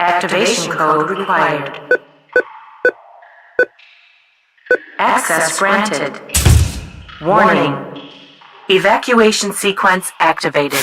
Activation code required. Access granted. Warning. Evacuation sequence activated.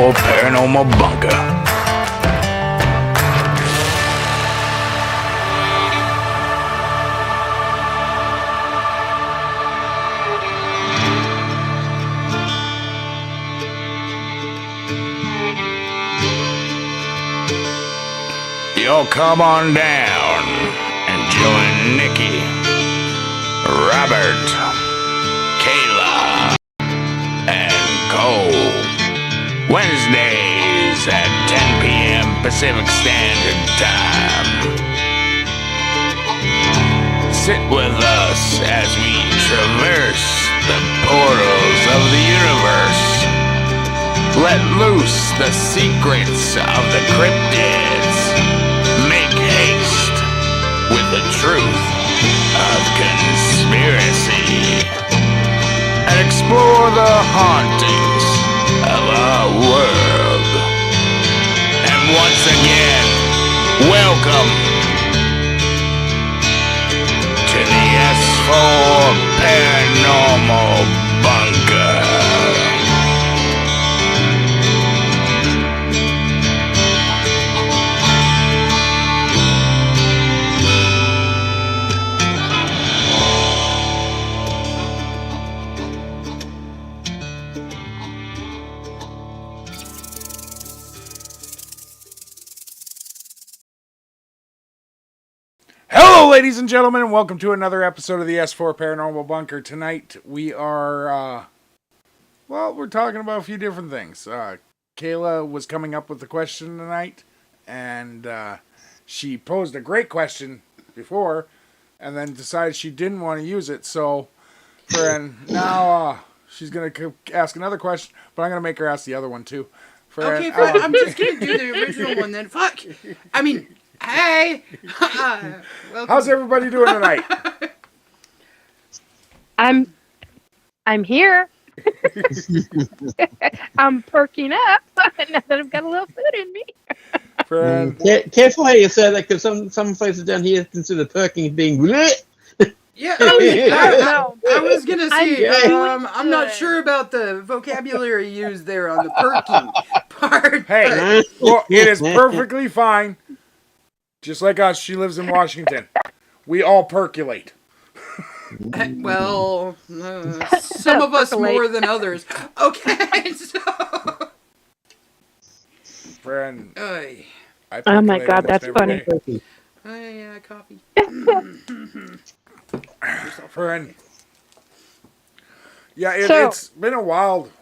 Paranormal Bunker. Y'all come on down and join Nikki, Robert, Kayla, and Cole. Wednesdays at 10 p.m. Pacific Standard Time. Sit with us as we traverse the portals of the universe. Let loose the secrets of the cryptids. Make haste with the truth of conspiracy. And explore the hauntings of our world. And once again, welcome to the S4 Paranormal Bunker. Hello, ladies and gentlemen, and welcome to another episode of the S4 Paranormal Bunker. Tonight, we are, we're talking about a few different things. Kayla was coming up with the question tonight, and she posed a great question before, and then decided she didn't want to use it, so now she's going to ask another question, but I'm going to make her ask the other one, too. Okay, fine. I'm just going to do the original one then. Fuck! I mean... Hey! How's everybody doing tonight? I'm here. I'm perking up now that I've got a little food in me. Friend. Careful how you say that, because some places down here consider perking being bleh. Yeah, I was going to say, I'm not good. sure about the vocabulary used there on the perking part. Hey, well, it is perfectly fine. Just like us, she lives in Washington. We all percolate. Well, some of us more than others. Okay, so... Friend. Oy. I Oh my percolate God, almost that's every funny. day. Yeah, coffee. Friend. Yeah, it's been a wild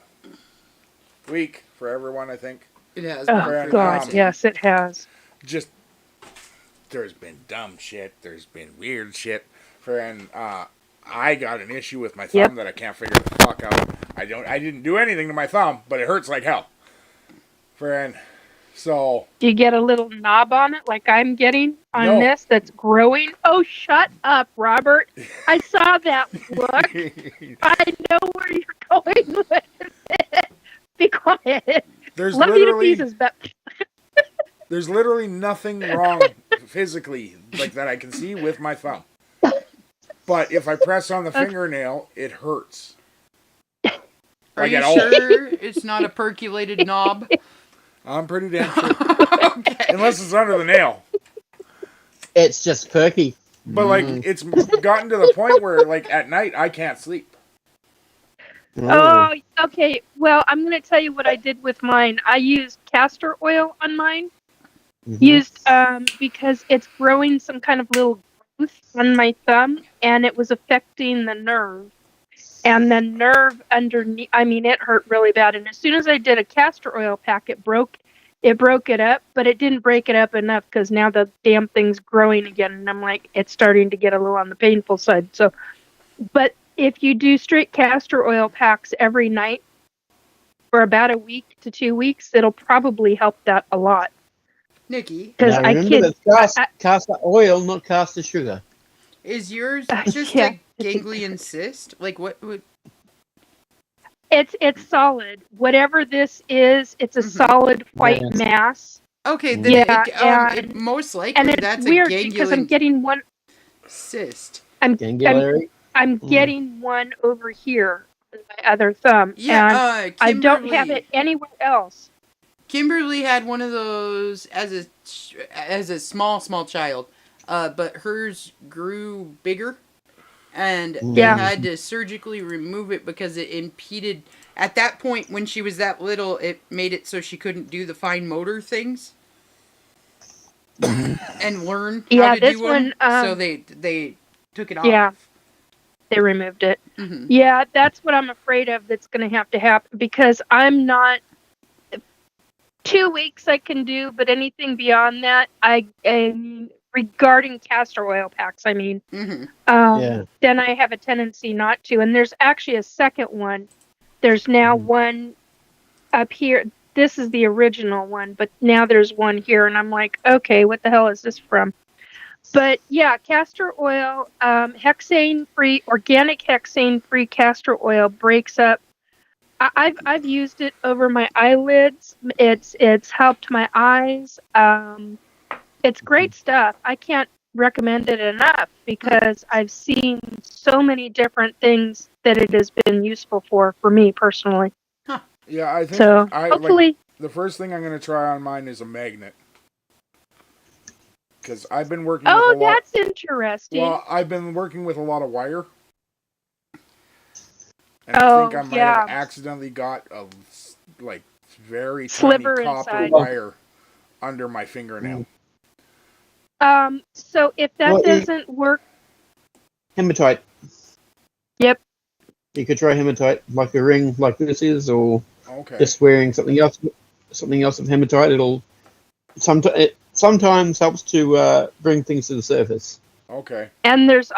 week for everyone, I think. It has. Oh God, yes, it has. Just, there's been dumb shit. There's been weird shit. Friend, I got an issue with my thumb that I can't figure the fuck out. I didn't do anything to my thumb, but it hurts like hell. Friend, so... Do you get a little knob on it like I'm getting on this that's growing? Oh, shut up, Robert. I saw that look. I know where you're going with it. Be quiet. Love you to pieces, but... There's literally nothing wrong physically like that I can see with my thumb. But if I press on the fingernail, it hurts. Are you sure it's not a percolated knob? I'm pretty damn sure. Okay. Unless it's under the nail. It's just perky. But like, it's gotten to the point where like at night I can't sleep. Oh, okay. Well, I'm going to tell you what I did with mine. I used castor oil on mine. Because it's growing some kind of little growth on my thumb, and it was affecting the nerve. And the nerve underneath, I mean, it hurt really bad. And as soon as I did a castor oil pack, it broke it up, but it didn't break it up enough because now the damn thing's growing again. And I'm like, it's starting to get a little on the painful side. So, but if you do straight castor oil packs every night for about a week to 2 weeks, it'll probably help that a lot. Nikki, Because Now, I remember kid, that's I- caster oil, not caster sugar. is yours just yeah. a ganglion cyst? Like what? It's solid. Whatever this is, it's a solid white Yes. mass. Okay, then Yeah, it most likely And it's that's weird a because I'm ganglion getting one. cyst. I'm Gangulary. getting one over here on my other thumb, Yeah, and I don't have it anywhere else. Kimberly had one of those as a small child, but hers grew bigger, and they Yeah. had to surgically remove it because it impeded. At that point, when she was that little, it made it so she couldn't do the fine motor things and learn how to this do them. one, So they took it off. Yeah. They removed it. Mm-hmm. Yeah, that's what I'm afraid of. That's going to have to happen because I'm not. 2 weeks I can do, but anything beyond that, regarding castor oil packs, I mean, Mm-hmm. then I have a tendency not to. And there's actually a second one. There's now one up here. This is the original one, but now there's one here, and I'm like, okay, what the hell is this from? But yeah, castor oil, hexane-free, organic hexane-free castor oil breaks up. I've used it over my eyelids. It's helped my eyes. It's great stuff. I can't recommend it enough because I've seen so many different things that it has been useful for me personally. Yeah, I think So I hopefully, the first thing I'm going to try on mine is a magnet. Because I've been working oh, with a lot. that's interesting. Well, I've been working with a lot of wire. And I think I might have accidentally got a very Sliver tiny copper inside. wire under my fingernail. So if that doesn't work, Hematite. Yep. You could try hematite, like a ring, like this is, or Okay. just wearing something else of hematite. It'll sometimes helps to bring things to the surface. Okay. and there's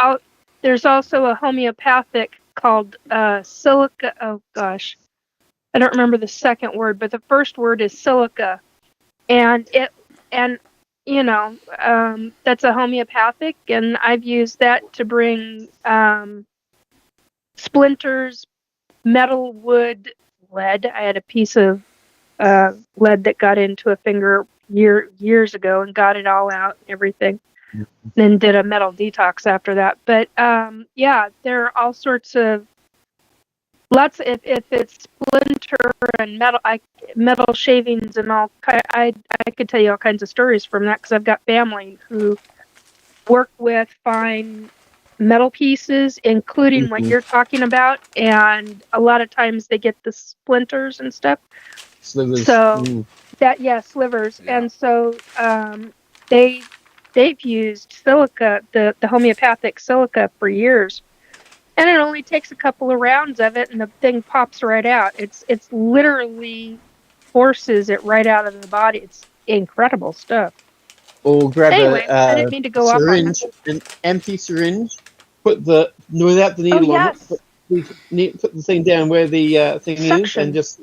also a homeopathic called silica. Oh gosh, I don't remember the second word, but the first word is silica, and that's a homeopathic, and I've used that to bring splinters, metal, wood, lead. I had a piece of lead that got into a finger years ago and got it all out and everything. Then did a metal detox after that. But there are all sorts of if it's splinter and metal shavings and all. I could tell you all kinds of stories from that because I've got family who work with fine metal pieces, including what you're talking about, and a lot of times they get the splinters and stuff. Slivers. So slivers, Yeah. and so they've used silica, the homeopathic silica, for years, and it only takes a couple of rounds of it, and the thing pops right out. It's literally forces it right out of the body. It's incredible stuff. Or grab Anyway, I didn't a mean to go off on syringe, an empty syringe, without the needle on yes. it, put the thing down where the thing is, Suction. and just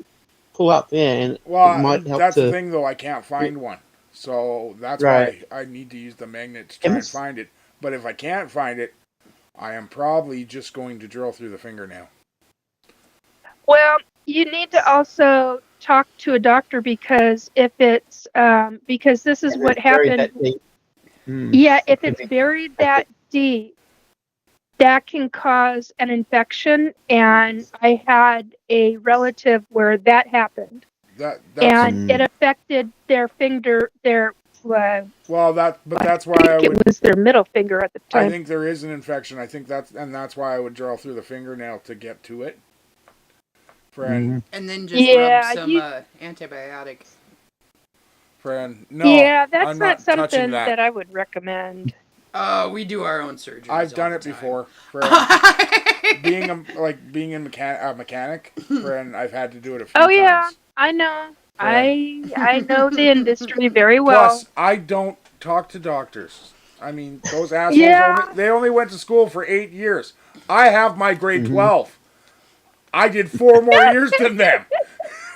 pull up there, and Well, it might help that's to. the thing, though. I can't find one. So that's Right. why I need to use the magnet to try and find it. But if I can't find it, I am probably just going to drill through the fingernail. Well, you need to also talk to a doctor because if it's because this is what happened. Yeah, if it's buried that deep, that can cause an infection. And I had a relative where that happened, and it affected their finger. That's why it was their middle finger at the time. I think there is an infection. I think that's why I would drill through the fingernail to get to it. Friend. And then just rub some antibiotic. Friend, no. Yeah, that's I'm not something touching that. I would recommend. We do our own surgery. I've done it before. Friend. being a mechanic, friend, I've had to do it a few times. Oh yeah, I know. I know the industry very well. Plus, I don't talk to doctors. I mean, those assholes they only went to school for 8 years. I have my grade 12. I did 4 more years than them.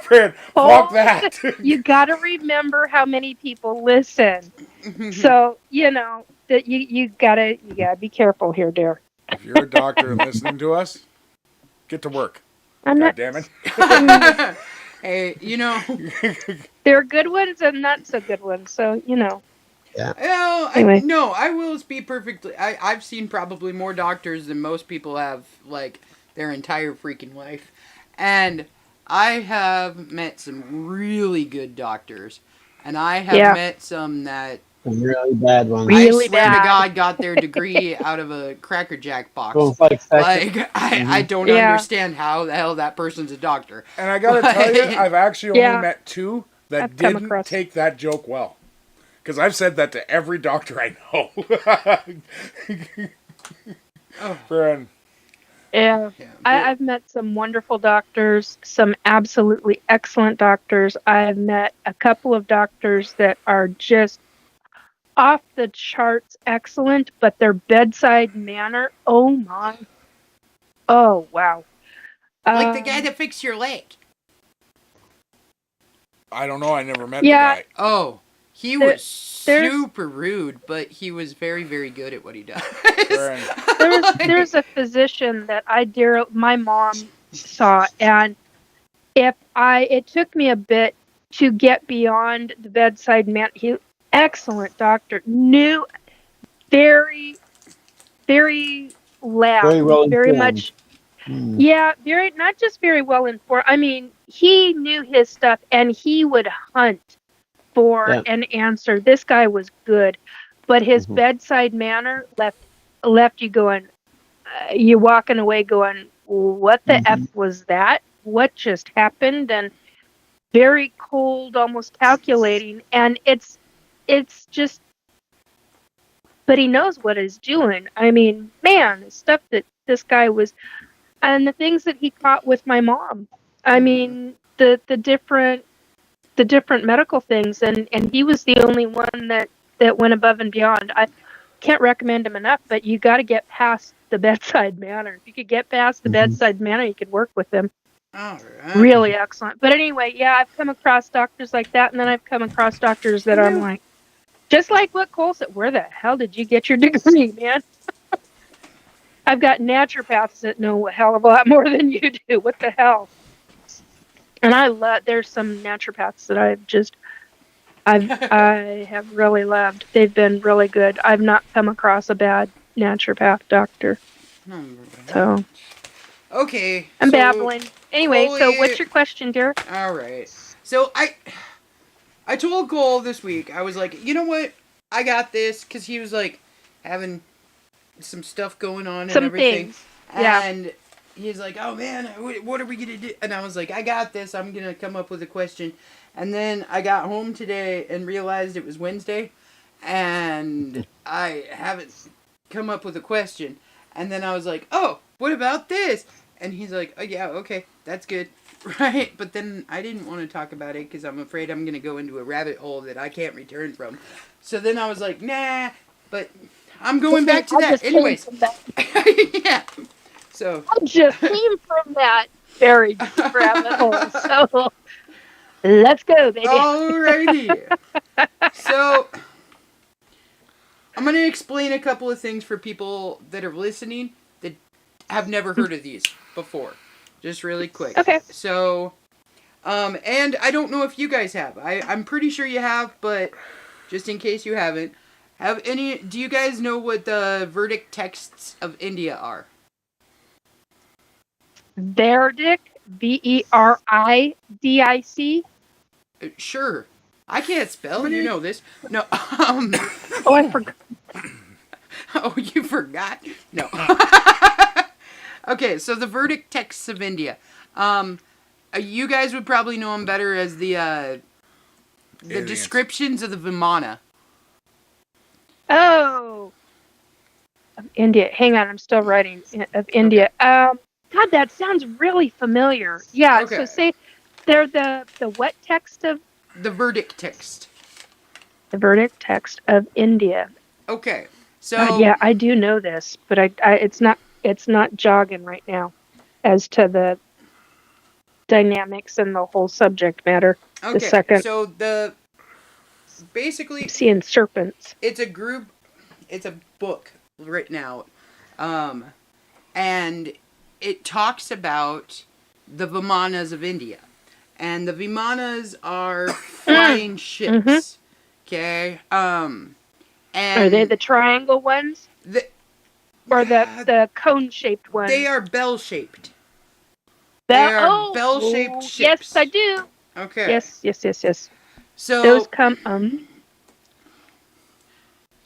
Fred, fuck that. You got to remember how many people listen. So, that you gotta be careful here, dear. If you're a doctor and listening to us, get to work. I'm God not. damn it. Hey, There are good ones and not so good ones. So, Anyway. I will be perfectly. I've seen probably more doctors than most people have, like, their entire freaking life. And I have met some really good doctors. And I have met some that... Some really bad ones. Really I swear bad. to God got their degree out of a Cracker Jack box. Going for like I don't understand how the hell that person's a doctor. And I gotta tell you, I've actually only met 2 that I've come didn't across- take that joke well. Because I've said that to every doctor I know. Friend. Yeah. I've met some wonderful doctors, some absolutely excellent doctors. I've met a couple of doctors that are just off the charts excellent, but their bedside manner, oh my. Oh, wow. Like the guy that fixed your leg. I don't know, I never met the guy. Oh, he was super rude, but he was very, very good at what he does. There's a physician that my mom saw, and it took me a bit to get beyond the bedside man. He excellent doctor, knew very, very loud, Very well very informed. much. Yeah, not just very well informed. I mean, he knew his stuff, and he would hunt for an answer. This guy was good, but his bedside manner left you going, you walking away going, what the F was that? What just happened? And very cold, almost calculating. And it's just, but he knows what he's doing. I mean, man, the stuff that this guy was, and the things that he caught with my mom. I mean, the different medical things, and he was the only one that went above and beyond. I can't recommend him enough, but you got to get past the bedside manner. If you could get past the bedside manner, you could work with him. All right. Really excellent. But anyway, yeah, I've come across doctors like that, and then I've come across doctors that I'm like, just like what Cole said, where the hell did you get your degree, man? I've got naturopaths that know a hell of a lot more than you do. What the hell? And there's some naturopaths that I have really loved. They've been really good. I've not come across a bad naturopath doctor. So. Okay. I'm babbling. Anyway, Cole, so what's your question, dear? All right. So I told Cole this week, I was like, you know what? I got this, because he was like having some stuff going on and everything. Things. Yeah. And he's like, oh man, what are we going to do? And I was like, I got this. I'm going to come up with a question. And then I got home today and realized it was Wednesday. And I haven't come up with a question. And then I was like, oh, what about this? And he's like, oh yeah, okay, that's good. Right? But then I didn't want to talk about it because I'm afraid I'm going to go into a rabbit hole that I can't return from. So then I was like, nah, but I'm going back to that. Anyways. Yeah. So. I just came from that very deep rabbit hole. So let's go, baby. Alrighty. So I'm going to explain a couple of things for people that are listening that have never heard of these before. Just really quick. Okay. So, and I don't know if you guys have. I'm pretty sure you have, but just in case you haven't, do you guys know what the verdict texts of India are? Verdict, Veridic. Sure. I can't spell. You know this. No. Oh, I forgot. Oh, you forgot? No. Okay, so the verdict texts of India. You guys would probably know them better as the descriptions of the Vimana. Oh. Of India. Hang on, I'm still writing. Of India. God, that sounds really familiar. Yeah, Okay. so say they're the what text of? The verdict text. The verdict text of India. Okay, so... Yeah, I do know this, but I it's not it's not jogging right now as to the dynamics and the whole subject matter. The Okay, second, so I'm basically seeing serpents. it's a book written out, and it talks about the Vimanas of India, and the Vimanas are flying ships. Okay, and Are they the triangle ones or the cone-shaped ones? They are bell-shaped. They are bell-shaped ships. Yes, I do. Okay. Yes. So Those come.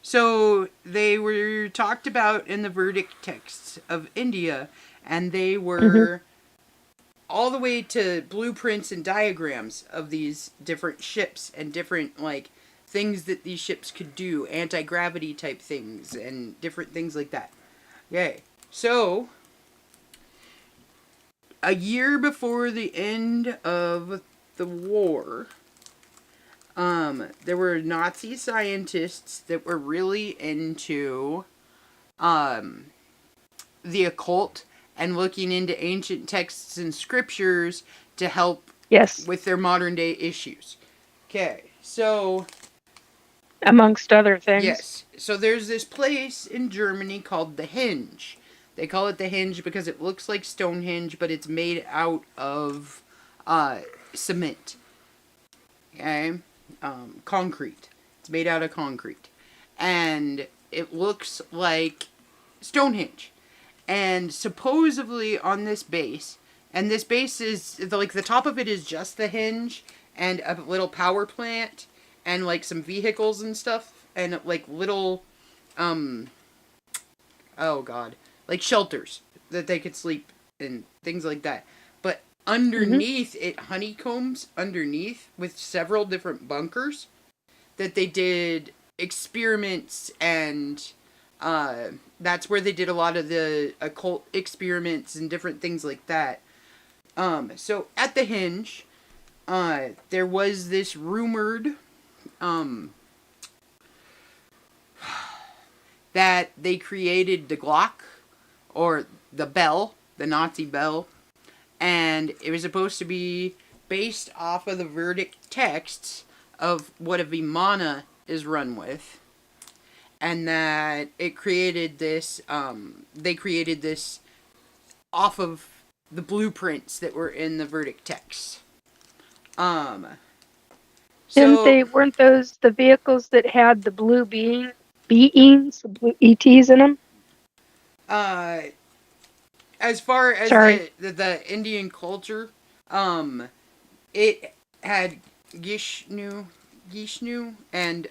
So they were talked about in the verdict texts of India, and they were all the way to blueprints and diagrams of these different ships and different like things that these ships could do, anti-gravity type things and different things like that. Okay. So a year before the end of the war, there were Nazi scientists that were really into the occult and looking into ancient texts and scriptures to help with their modern day issues. Okay, so amongst other things. Yes. So there's this place in Germany called the Henge. They call it the Henge because it looks like Stonehenge, but it's made out of cement. Okay? Concrete. It's made out of concrete. And it looks like Stonehenge. And supposedly on this base, and this base is, like, the top of it is just the henge and a little power plant and, like, some vehicles and stuff and, like, little, oh god, like shelters that they could sleep in, things like that. But underneath it honeycombs underneath with several different bunkers that they did experiments, and that's where they did a lot of the occult experiments and different things like that. So at the Henge, there was this rumored that they created the Glock, or the bell, the Nazi bell, and it was supposed to be based off of the verdict texts of what a Vimana is run with, and that it created this, they created this off of the blueprints that were in the verdict texts. Weren't those the vehicles that had the blue beings, the blue ETs in them? As far as the Indian culture, it had Gishnu, and,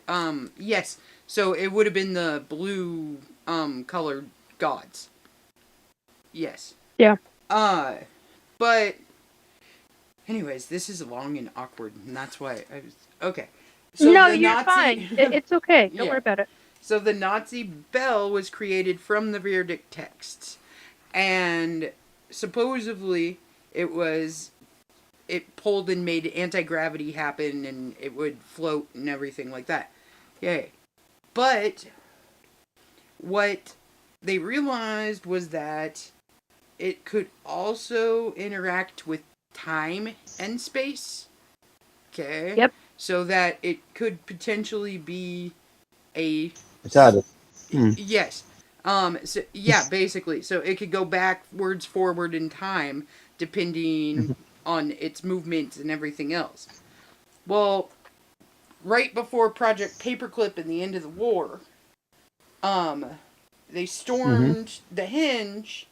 yes, so it would have been the blue, colored gods. Yes. Yeah. But, anyways, this is long and awkward, and that's why I was, okay. So no, you're fine. It's okay. Don't worry about it. So the Nazi bell was created from the verdict texts, and supposedly it pulled and made anti-gravity happen, and it would float and everything like that. Yay. But what they realized was that it could also interact with time and space. Okay? Yep. So that it could potentially be a... Yes. So, yeah, basically. So it could go backwards, forward in time, depending on its movements and everything else. Well, right before Project Paperclip and the end of the war, they stormed the Henge,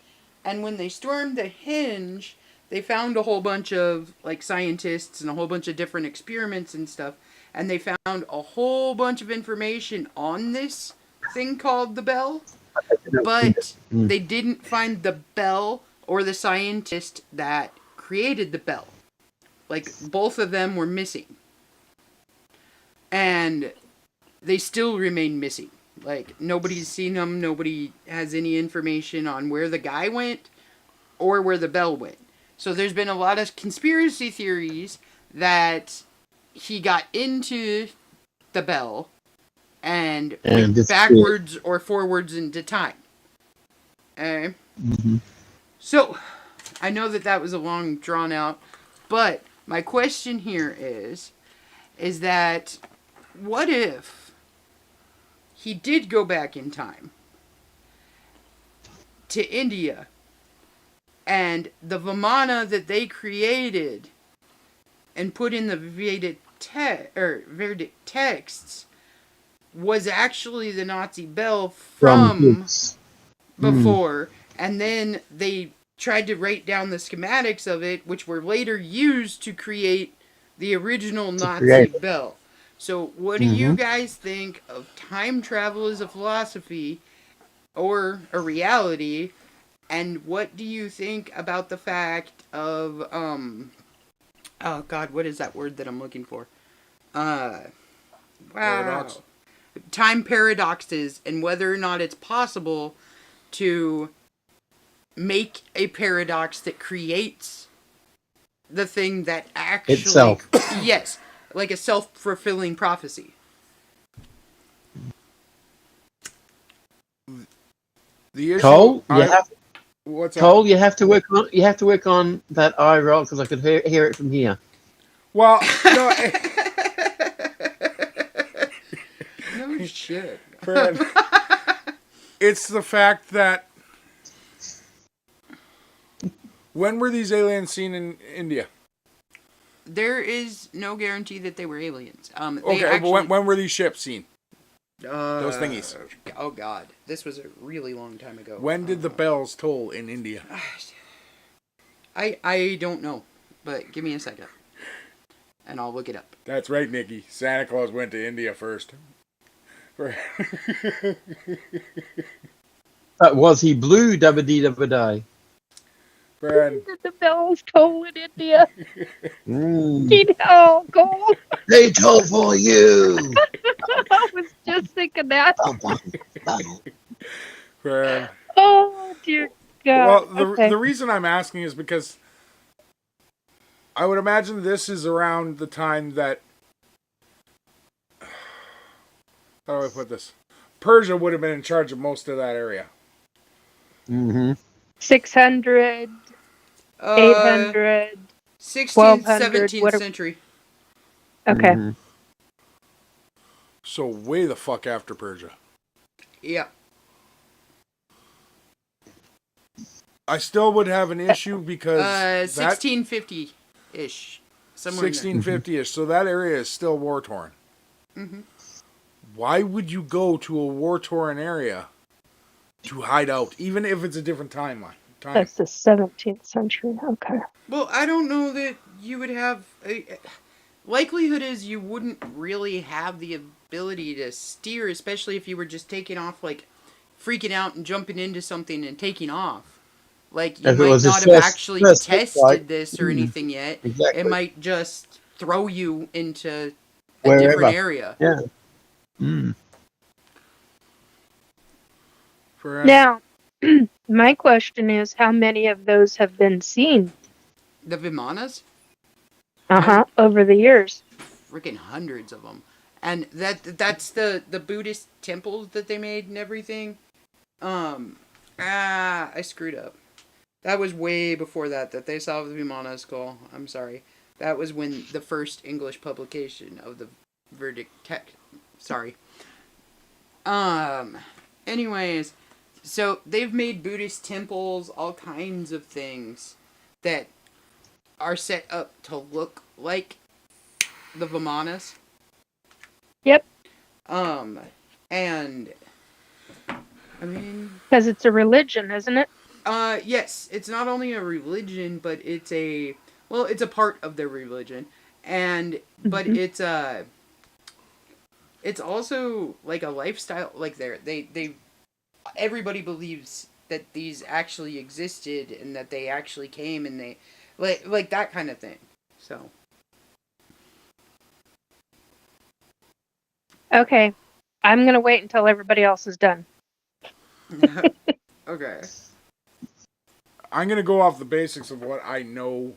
and when they stormed the Henge, they found a whole bunch of, like, scientists and a whole bunch of different experiments and stuff, and they found a whole bunch of information on this thing called the bell, but they didn't find the bell or the scientist that created the bell. Like, both of them were missing. And they still remain missing. Like, nobody's seen them, nobody has any information on where the guy went or where the bell went. So there's been a lot of conspiracy theories that he got into the bell and went backwards or forwards into time. Mm-hmm. So, I know that was a long drawn out, but my question here is that what if he did go back in time to India and the Vimana that they created and put in the Vedic texts was actually the Nazi bell from before, and then they tried to write down the schematics of it, which were later used to create the original Nazi bell. So, what do you guys think of time travel as a philosophy or a reality? And what do you think about the fact of oh God, what is that word that I'm looking for? Wow. Paradox. Time paradoxes, and whether or not it's possible to make a paradox that creates the thing that actually Itself. Yes, like a self-fulfilling prophecy. The issue. Cole, What's up? Cole, you have to work on that eye roll because I could hear it from here. Well, no, No shit. Fred, it's the fact that when were these aliens seen in India? There is no guarantee that they were aliens. Okay, but when were these ships seen? Those thingies. Oh God, this was a really long time ago. When did the bells toll in India? I don't know, but give me a second, and I'll look it up. That's right, Nikki. Santa Claus went to India first. Was he blue? Dabba dee dabba die. Friend. Did the bells toll in India? Mm. Oh, gold. They toll for you. I was just thinking that. Friend. Oh, dear God. Well, the reason I'm asking is because I would imagine this is around the time that, how do I put this? Persia would have been in charge of most of that area. Mm-hmm. 600, 800. 16th, 1200, 17th century. Okay. Mm-hmm. So way the fuck after Persia. Yeah. I still would have an issue because 1650-ish. Somewhere 1650-ish. So that area is still war torn. Mm-hmm. Why would you go to a war torn area to hide out, even if it's a different timeline? That's the 17th century. Okay. Well, I don't know that you would have. Likelihood is you wouldn't really have the ability to steer, especially if you were just taking off, like freaking out and jumping into something and taking off. Like, you might not have actually tested this or anything yet. Exactly. It might just throw you into a Wherever. different area. Yeah. Mm. Now, my question is, how many of those have been seen? The Vimanas? Over the years. Freaking hundreds of them. And that's the Buddhist temples that they made and everything. I screwed up. That was way before that they saw the Vimana skull. I'm sorry. That was when the first English publication of the verdict text. Sorry. Anyways, so they've made Buddhist temples, all kinds of things that are set up to look like the Vimanas. Yep. And I mean, because it's a religion, isn't it? Yes, it's not only a religion, but it's a part of their religion, but it's also like a lifestyle. Like everybody believes that these actually existed and that they actually came and they like that kind of thing. So. Okay, I'm gonna wait until everybody else is done. Okay. I'm going to go off the basics of what I know,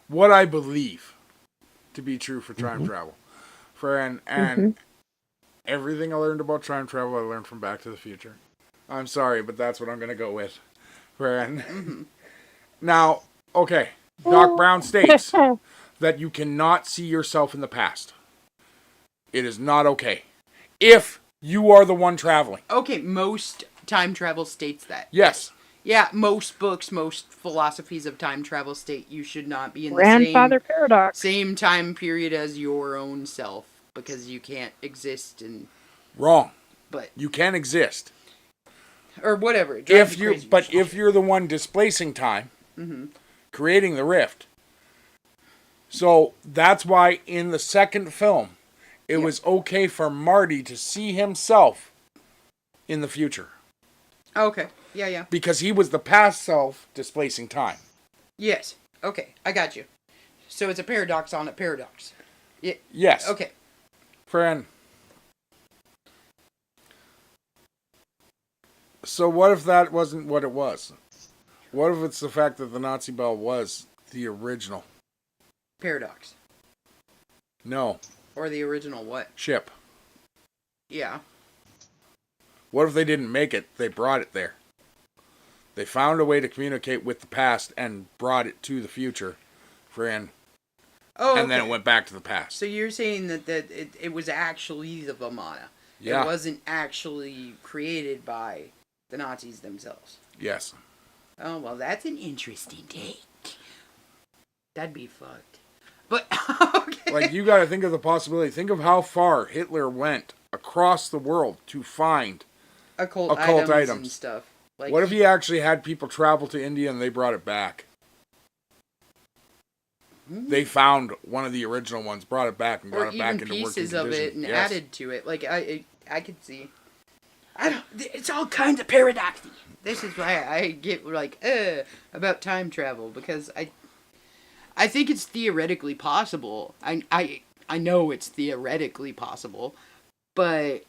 what I believe to be true for time travel. And everything I learned about time travel, I learned from Back to the Future. I'm sorry, but that's what I'm going to go with. Now, okay. Doc Brown states that you cannot see yourself in the past. It is not okay. If you are the one traveling. Okay, most time travel states that. Yes. Yeah, most books, most philosophies of time travel state you should not be in the Grandfather paradox. same time period as your own self because you can't exist in. Wrong. But you can exist. Or whatever. If you're the one displacing time, creating the rift. So that's why in the second film, it was okay for Marty to see himself in the future. Okay. Yeah. Because he was the past self displacing time. Yes. Okay. I got you. So it's a paradox on a paradox. Yes. Okay. Friend. So what if that wasn't what it was? What if it's the fact that the Nazi bell was the original? Paradox. No. Or the original what? Ship. Yeah. What if they didn't make it? They brought it there. They found a way to communicate with the past and brought it to the future, friend. Oh, okay. And then it went back to the past. So you're saying that it was actually the Vamana. Yeah. It wasn't actually created by the Nazis themselves. Yes. Oh, well, that's an interesting take. That'd be fucked. But, okay. Like, you gotta think of the possibility. Think of how far Hitler went across the world to find occult items and stuff. Like, what if he actually had people travel to India and they brought it back? They found one of the original ones, brought it back, and got it back into working pieces condition. of it and added to it. Like, I could see. It's all kinds of paradoxy. This is why I get, like, about time travel, because I think it's theoretically possible. I know it's theoretically possible, but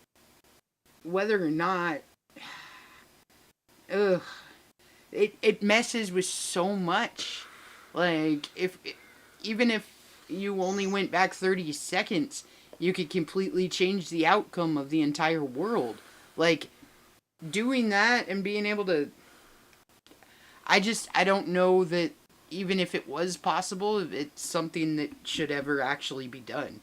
whether or not, it messes with so much. Like, even if you only went back 30 seconds, you could completely change the outcome of the entire world. Like, doing that and being able to, I don't know that even if it was possible, it's something that should ever actually be done.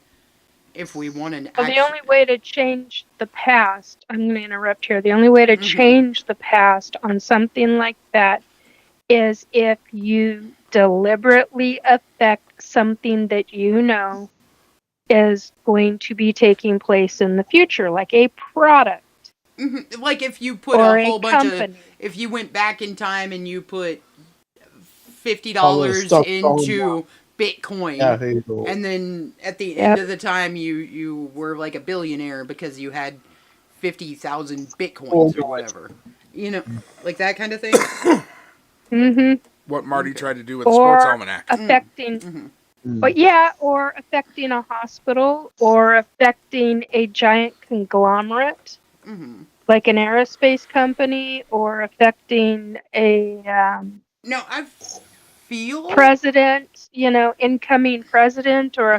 If we want an the only way to change the past, I'm going to interrupt here. The only way to change the past on something like that is if you deliberately affect something that you know is going to be taking place in the future, like a product. Like if you put a whole bunch of, if you went back in time and you put $50 into Bitcoin, and then at the end of the time you were like a billionaire because you had 50,000 Bitcoins or whatever, you know, like that kind of thing. What Marty tried to do with the sports almanac. Affecting, but or affecting a hospital, or affecting a giant conglomerate, like an aerospace company, or affecting a president, incoming president, or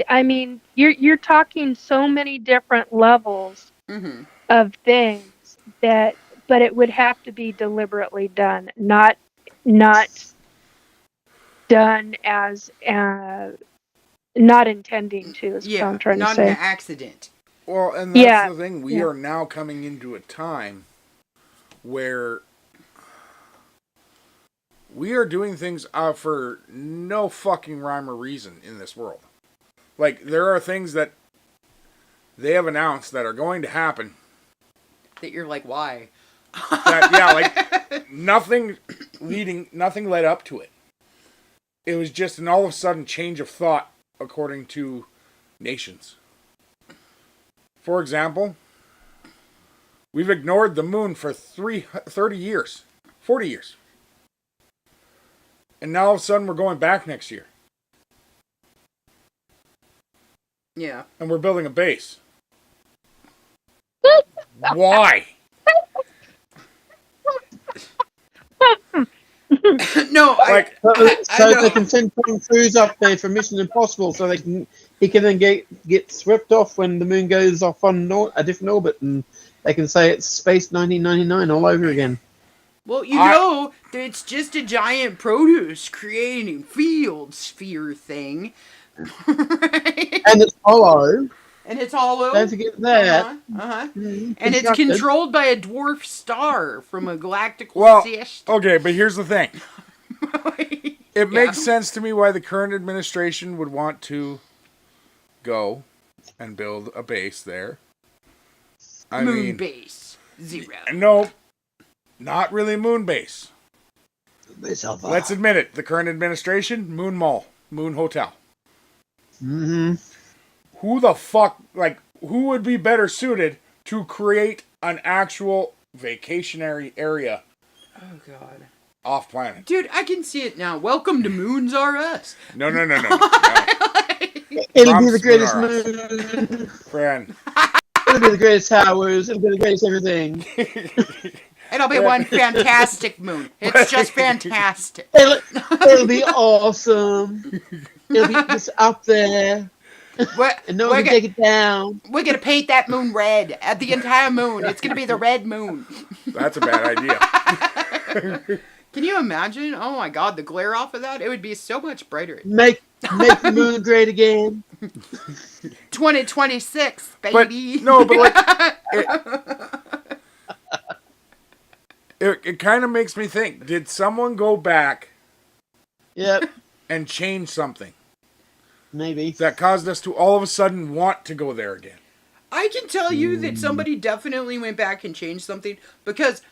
I mean, you're talking so many different levels of things but it would have to be deliberately done, not done as not intending to, is what I'm trying to say. Not an accident. Well, and that's the thing. We are now coming into a time where we are doing things for no fucking rhyme or reason in this world. Like, there are things that they have announced that are going to happen. That you're like, why? Nothing led up to it. It was just an all of a sudden change of thought according to nations. For example, we've ignored the moon for 30 years, 40 years. And now all of a sudden we're going back next year. Yeah. And we're building a base. Why? No, so they can send Tom Cruise up there for Mission Impossible, so he can then get swept off when the moon goes off on a different orbit and they can say it's Space 1999 all over again. Well, you know, it's just a giant produce creating field sphere thing. Right? And it's hollow. And it's hollow. Don't forget that. And it's controlled by a dwarf star from a galactic system. Okay, but here's the thing. It makes sense to me why the current administration would want to go and build a base there. Moon base 0. No, not really moon base. Let's admit it. The current administration, Moon Mall, Moon Hotel. Mm-hmm. Who the fuck, who would be better suited to create an actual vacationary area? Oh, God. Off planet. Dude, I can see it now. Welcome to Moons R Us. No. It'll be the greatest moon. Friend. It'll be the greatest towers. It'll be the greatest everything. It'll be one fantastic moon. It's just fantastic. It'll be awesome. It'll be just up there. And no one can take it down. We're going to paint that moon red. At the entire moon. It's going to be the red moon. That's a bad idea. Can you imagine? Oh my God, the glare off of that? It would be so much brighter. Make the moon great again. 2026, baby. It kind of makes me think, did someone go back and change something? Maybe. That caused us to all of a sudden want to go there again. I can tell you that somebody definitely went back and changed something because,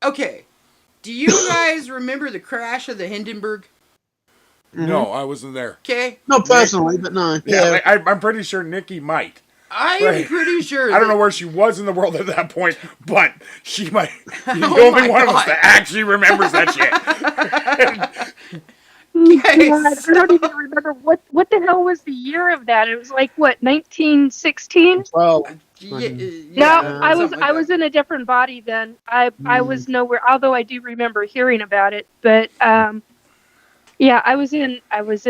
okay, do you guys remember the crash of the Hindenburg? Mm-hmm. No, I wasn't there. Okay. Not personally, but no. Yeah, I'm pretty sure Nikki might. I'm pretty sure. I don't know where she was in the world at that point, but she might be the Oh only my one of us God. that actually remembers that shit. God, I don't even remember what the hell was the year of that. It was like what, 1916? Well, No, I was in a different body then. I was nowhere. Although I do remember hearing about it, but yeah, I was in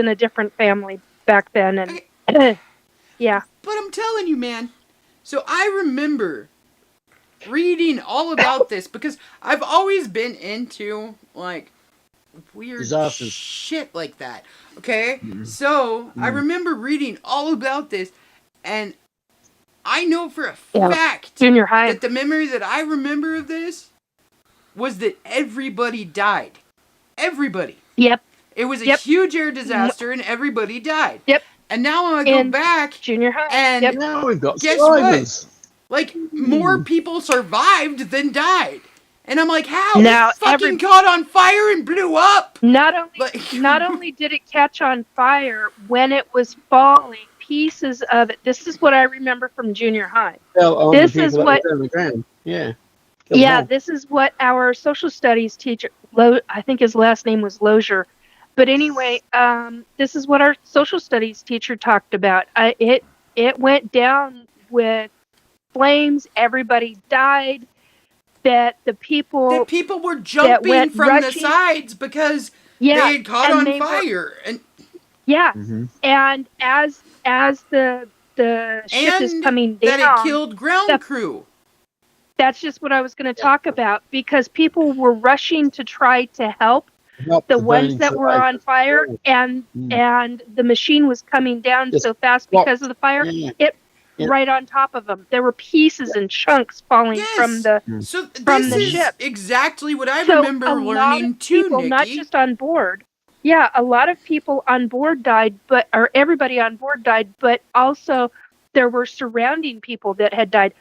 a different family back then, and yeah. But I'm telling you, man. So I remember reading all about this because I've always been into like weird disasters. Shit like that. Okay? So I remember reading all about this, and I know for a fact Junior high. that the memory that I remember of this was that everybody died. Everybody. Yep. It was a huge air disaster and everybody died. Yep. And now I go back Junior high. and now we've got guess survivors. what? Like, more people survived than died. And I'm like, how? Now, It fucking caught on fire and blew up. Not only did it catch on fire, when it was falling, pieces of it. This is what I remember from junior high. This is what. On the ground. Yeah. This is what our social studies teacher, I think his last name was Lozier. But anyway, this is what our social studies teacher talked about. It went down with flames. Everybody died. That the people were jumping from the sides because they had caught on fire. And as the ship is coming down, that it killed ground crew. That's just what I was going to talk about, because people were rushing to try to help the ones that were on fire, and the machine was coming down so fast because of the fire. Right on top of them, there were pieces and chunks falling from the ship. Exactly what I remember learning too, people, Nikki. not just on board. Yeah, a lot of people on board died, or everybody on board died, but also there were surrounding people that had died.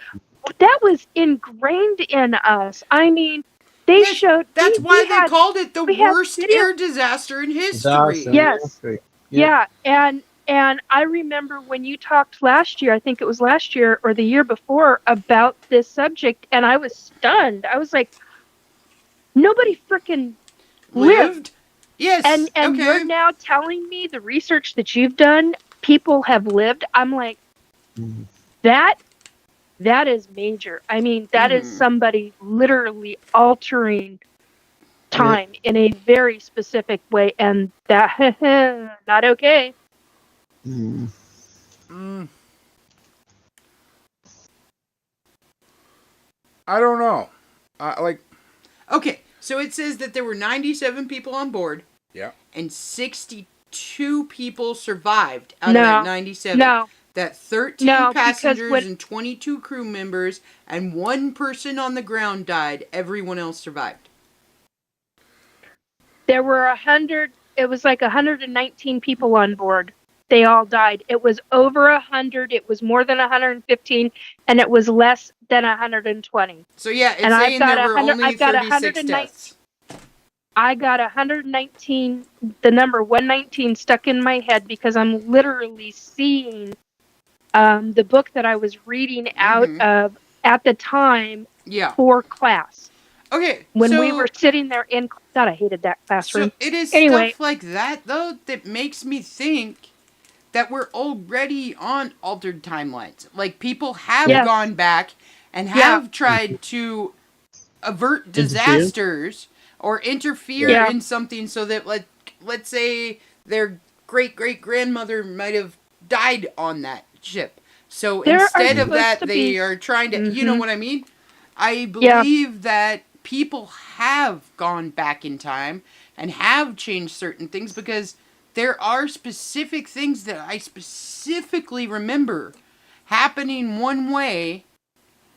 That was ingrained in us. I mean, they showed. That's why they called it the worst air disaster in history. Yes. Yeah, and I remember when you talked last year, I think it was last year or the year before, about this subject, and I was stunned. I was like, nobody freaking lived. Yes. And you're now telling me the research that you've done, people have lived. I'm like, that is major. I mean, that is somebody literally altering time in a very specific way, and that not okay. I don't know. Okay, so it says that there were 97 people on board. Yeah. And 62 people survived out of No. that 97. No. That 13 No, because passengers and 22 crew members and 1 person on the ground died. Everyone else survived. There were 100. It was like 119 people on board. They all died. It was over 100. It was more than 115, and it was less than 120. So yeah, it's And saying there were only I've got 36 deaths. I got 119, the number 119 stuck in my head because I'm literally seeing the book that I was reading out of at the time for class. Okay, when we were sitting there in, God, I hated that classroom. So it is stuff like that, though, that makes me think that we're already on altered timelines. Like, people have gone back and have tried to avert disasters or interfere in something so that, let's say, their great-great-grandmother might have died on that ship. So instead of that, they are trying to, you know what I mean? I believe that people have gone back in time and have changed certain things because there are specific things that I specifically remember happening one way,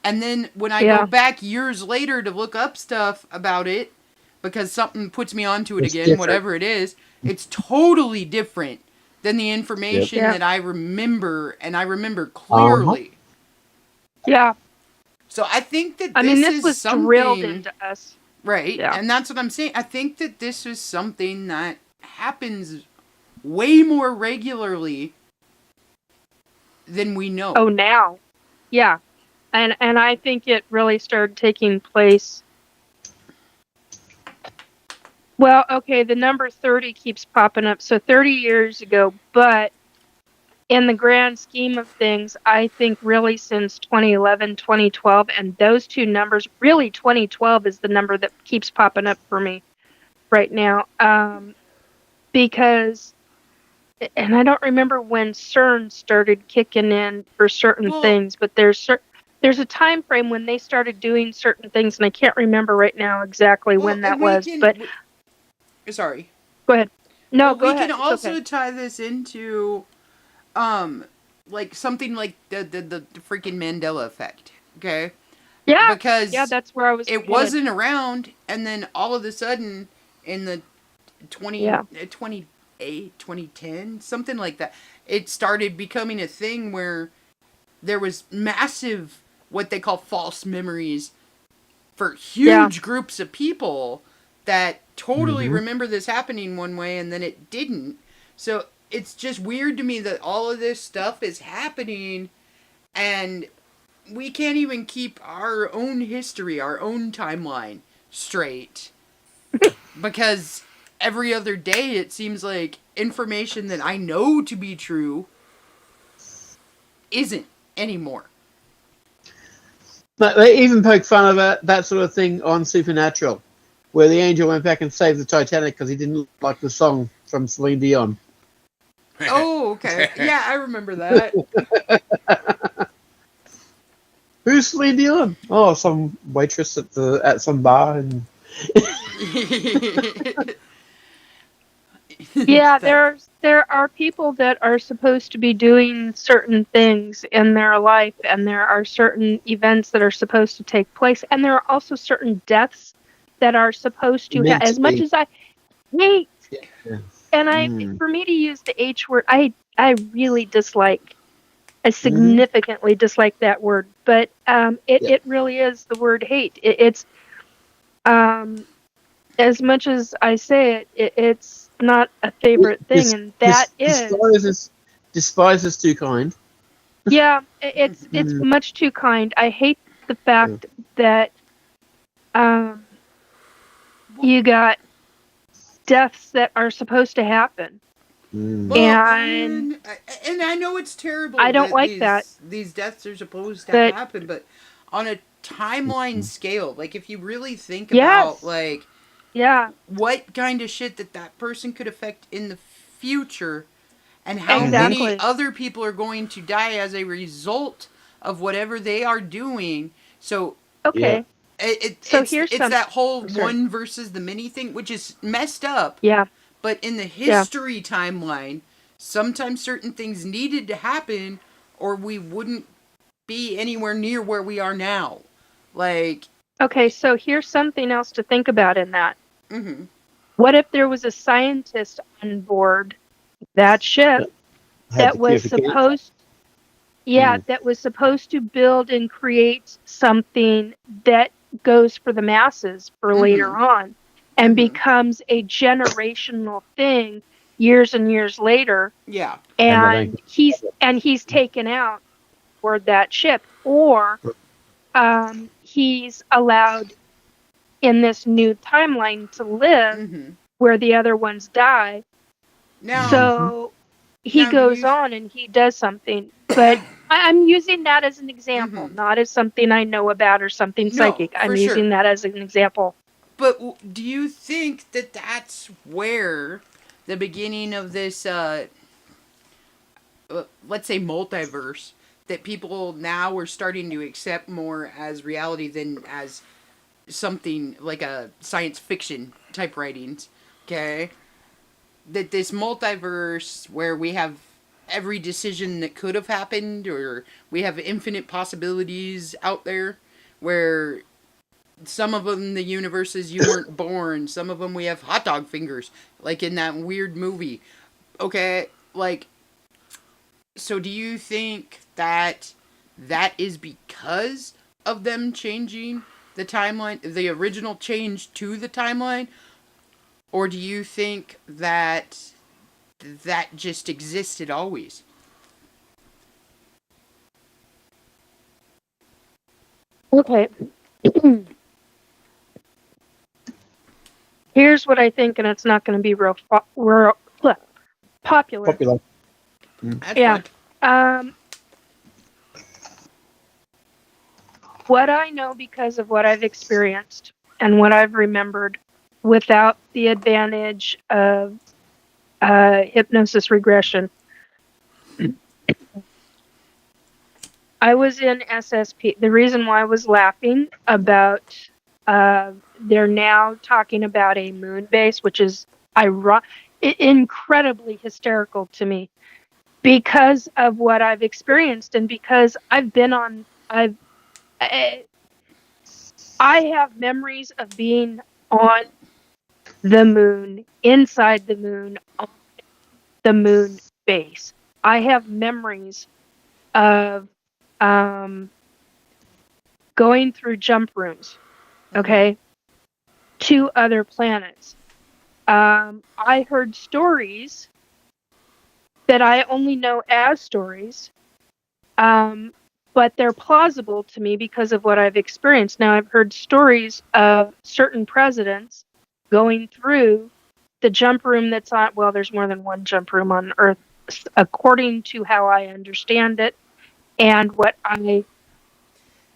and then when I go back years later to look up stuff about it, because something puts me onto it again, whatever it is, it's totally different than the information that I remember, and I remember clearly. Yeah. So I think that this was something drilled into us. Right. Yeah. And that's what I'm saying. I think that this is something that happens way more regularly than we know. Oh, now. Yeah. And I think it really started taking place. Well, okay, the number 30 keeps popping up. So 30 years ago, but in the grand scheme of things, I think really since 2011, 2012, and those two numbers, really 2012 is the number that keeps popping up for me right now. Because, and I don't remember when CERN started kicking in for certain things, but there's a time frame when they started doing certain things, and I can't remember right now exactly when that was. Sorry. Go ahead. No, go ahead. We can also tie this into like something like the freaking Mandela effect, okay? Yeah. Because that's where I was. It wasn't around, and then all of a sudden, in the 2010, something like that, it started becoming a thing where there was massive, what they call false memories, for huge groups of people that totally remember this happening one way, and then it didn't. So it's just weird to me that all of this stuff is happening and we can't even keep our own history, our own timeline straight. Because every other day it seems like information that I know to be true isn't anymore. But they even poke fun of that sort of thing on Supernatural, where the angel went back and saved the Titanic because he didn't like the song from Celine Dion. Oh, okay. Yeah, I remember that. Who's Celine Dion? Oh, some waitress at some bar. And yeah, there are people that are supposed to be doing certain things in their life, and there are certain events that are supposed to take place, and there are also certain deaths that are supposed to happen. As much as I hate, and for me to use the H word, I really dislike. I significantly dislike that word, but it really is the word hate. It's as much as I say it, it's not a favorite thing, and that despise is too kind. Yeah, it's much too kind. I hate the fact that you got deaths that are supposed to happen. Well, and I know it's terrible. I don't like that. These deaths are supposed to happen, but on a timeline scale, like if you really think about what kind of shit that person could affect in the future, and how many other people are going to die as a result of whatever they are doing. So Okay. So here's it's that whole sorry. one versus the many thing, which is messed up. Yeah. But in the history timeline, sometimes certain things needed to happen, or we wouldn't be anywhere near where we are now. Like, Okay, so here's something else to think about in that. mhm. What if there was a scientist on board that ship Had that the was purification. supposed, that was supposed to build and create something that goes for the masses for later on, and becomes a generational thing years and years later, Yeah. and he's taken out for that ship, or he's allowed in this new timeline to live where the other ones die. Now, So he now do goes you- on and he does something. But I'm using that as an example, not as something I know about or something psychic. for I'm sure. using that as an example. But do you think that that's where the beginning of this, let's say, multiverse, that people now are starting to accept more as reality than as something like a science fiction type writings, okay? That this multiverse where we have every decision that could have happened, or we have infinite possibilities out there, where some of them the universes you weren't born, some of them we have hot dog fingers, like in that weird movie, okay? Like, so do you think that that is because of them changing the timeline, the original change to the timeline? Or do you think that that just existed always? Okay. Here's what I think, and it's not going to be real popular. That's Yeah. fine. What I know because of what I've experienced and what I've remembered without the advantage of hypnosis regression. I was in SSP. The reason why I was laughing about they're now talking about a moon base, which is incredibly hysterical to me because of what I've experienced and because I've been on. I have memories of being on the moon, inside the moon, on the moon base. I have memories of going through jump rooms, okay, to other planets. I heard stories that I only know as stories, but they're plausible to me because of what I've experienced. Now, I've heard stories of certain presidents going through the jump room that's on, well, there's more than one jump room on Earth, according to how I understand it and what I